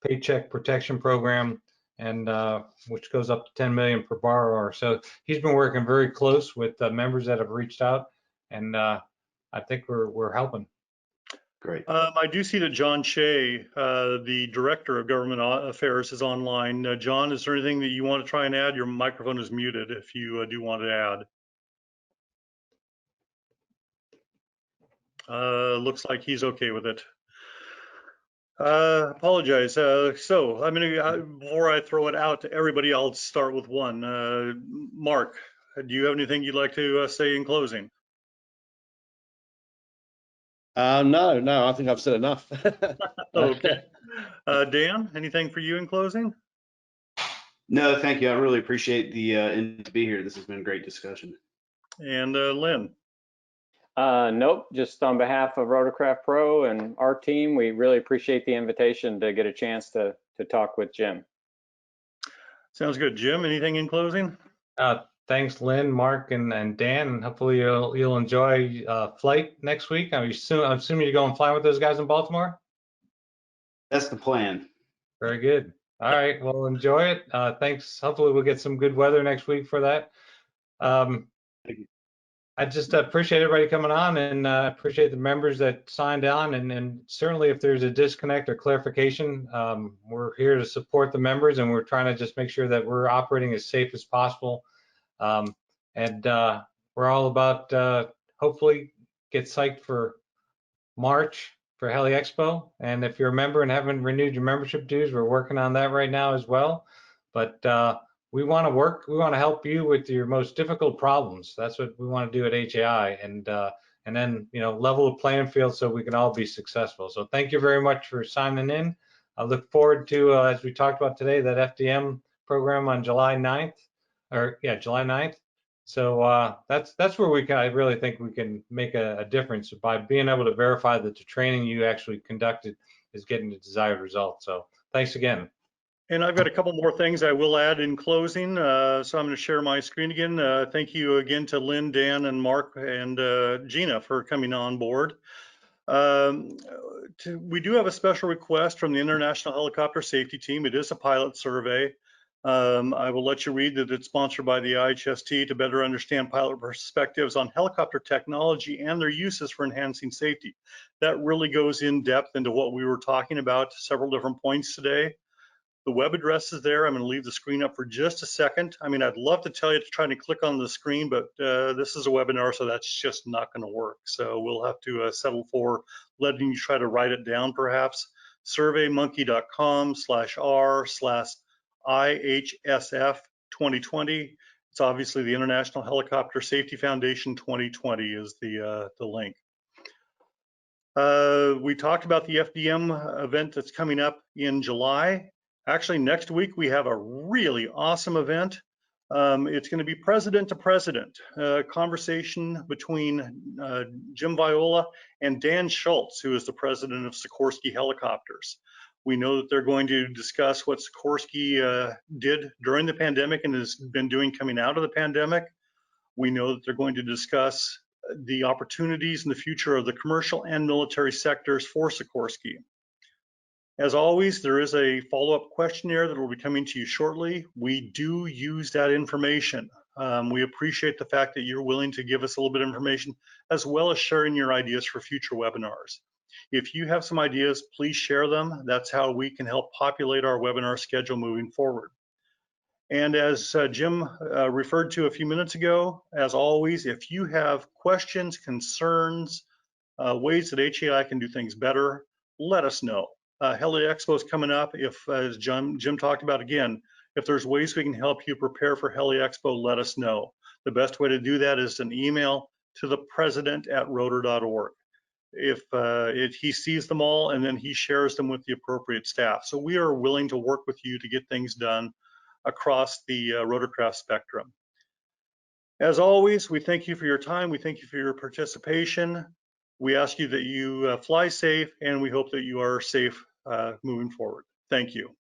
Paycheck Protection Program, and which goes up to 10 million per borrower. So he's been working very close with members that have reached out, and I think we're helping. Great. I do see that John Shea, the Director of Government Affairs, is online. John, is there anything that you want to try and add? Your microphone is muted if you do want to add. Looks like he's okay with it. Apologize. So I'm gonna, before I throw it out to everybody, I'll start with one. Mark, do you have anything you'd like to say in closing? No, I think I've said enough. Okay. Dan, anything for you in closing? No, thank you. I really appreciate the invite to be here. This has been a great discussion. And Lyn? Nope, just on behalf of Rotorcraft Pro and our team, we really appreciate the invitation to get a chance to talk with Jim. Sounds good. Jim, anything in closing? Thanks, Lyn, Mark, and Dan, and hopefully you'll enjoy flight next week. I'm assuming you're going fly with those guys in Baltimore? That's the plan. Very good. All right, well, enjoy it. Thanks. Hopefully we'll get some good weather next week for that. Thank you. I just appreciate everybody coming on, and appreciate the members that signed on, and certainly if there's a disconnect or clarification, we're here to support the members, and we're trying to just make sure that we're operating as safe as possible. And we're all about hopefully get psyched for March for Heli Expo. And if you're a member and haven't renewed your membership dues, we're working on that right now as well. But we want to help you with your most difficult problems. That's what we want to do at HAI, and then level the playing field so we can all be successful. So thank you very much for signing in. I look forward to, as we talked about today, that FDM program on July 9th, July 9th. So that's where I really think we can make a difference by being able to verify that the training you actually conducted is getting the desired result. So thanks again. And I've got a couple more things I will add in closing. So I'm going to share my screen again. Thank you again to Lyn, Dan, and Mark, and Gina for coming on board. We do have a special request from the International Helicopter Safety Team. It is a pilot survey. I will let you read that it's sponsored by the IHST to better understand pilot perspectives on helicopter technology and their uses for enhancing safety. That really goes in depth into what we were talking about, several different points today. The web address is there. I'm going to leave the screen up for just a second. I mean, I'd love to tell you to try to click on the screen, but this is a webinar, so that's just not going to work. So we'll have to settle for letting you try to write it down, perhaps. surveymonkey.com/r/IHSF 2020. It's obviously the International Helicopter Safety Foundation 2020 is the link. We talked about the FDM event that's coming up in July. Actually, next week we have a really awesome event. It's going to be president to president, a conversation between Jim Viola and Dan Schultz, who is the president of Sikorsky Helicopters. We know that they're going to discuss what Sikorsky did during the pandemic and has been doing coming out of the pandemic. We know that they're going to discuss the opportunities in the future of the commercial and military sectors for Sikorsky. As always, there is a follow-up questionnaire that will be coming to you shortly. We do use that information. We appreciate the fact that you're willing to give us a little bit of information, as well as sharing your ideas for future webinars. If you have some ideas, please share them. That's how we can help populate our webinar schedule moving forward. And as Jim referred to a few minutes ago, as always, if you have questions, concerns, ways that HAI can do things better, let us know. Heli Expo is coming up. If, as Jim talked about again, if there's ways we can help you prepare for Heli Expo, let us know. The best way to do that is an email to the president@rotor.org. If he sees them all, and then he shares them with the appropriate staff. So we are willing to work with you to get things done across the rotorcraft spectrum. As always, we thank you for your time. We thank you for your participation. We ask you that you fly safe, and we hope that you are safe moving forward. Thank you.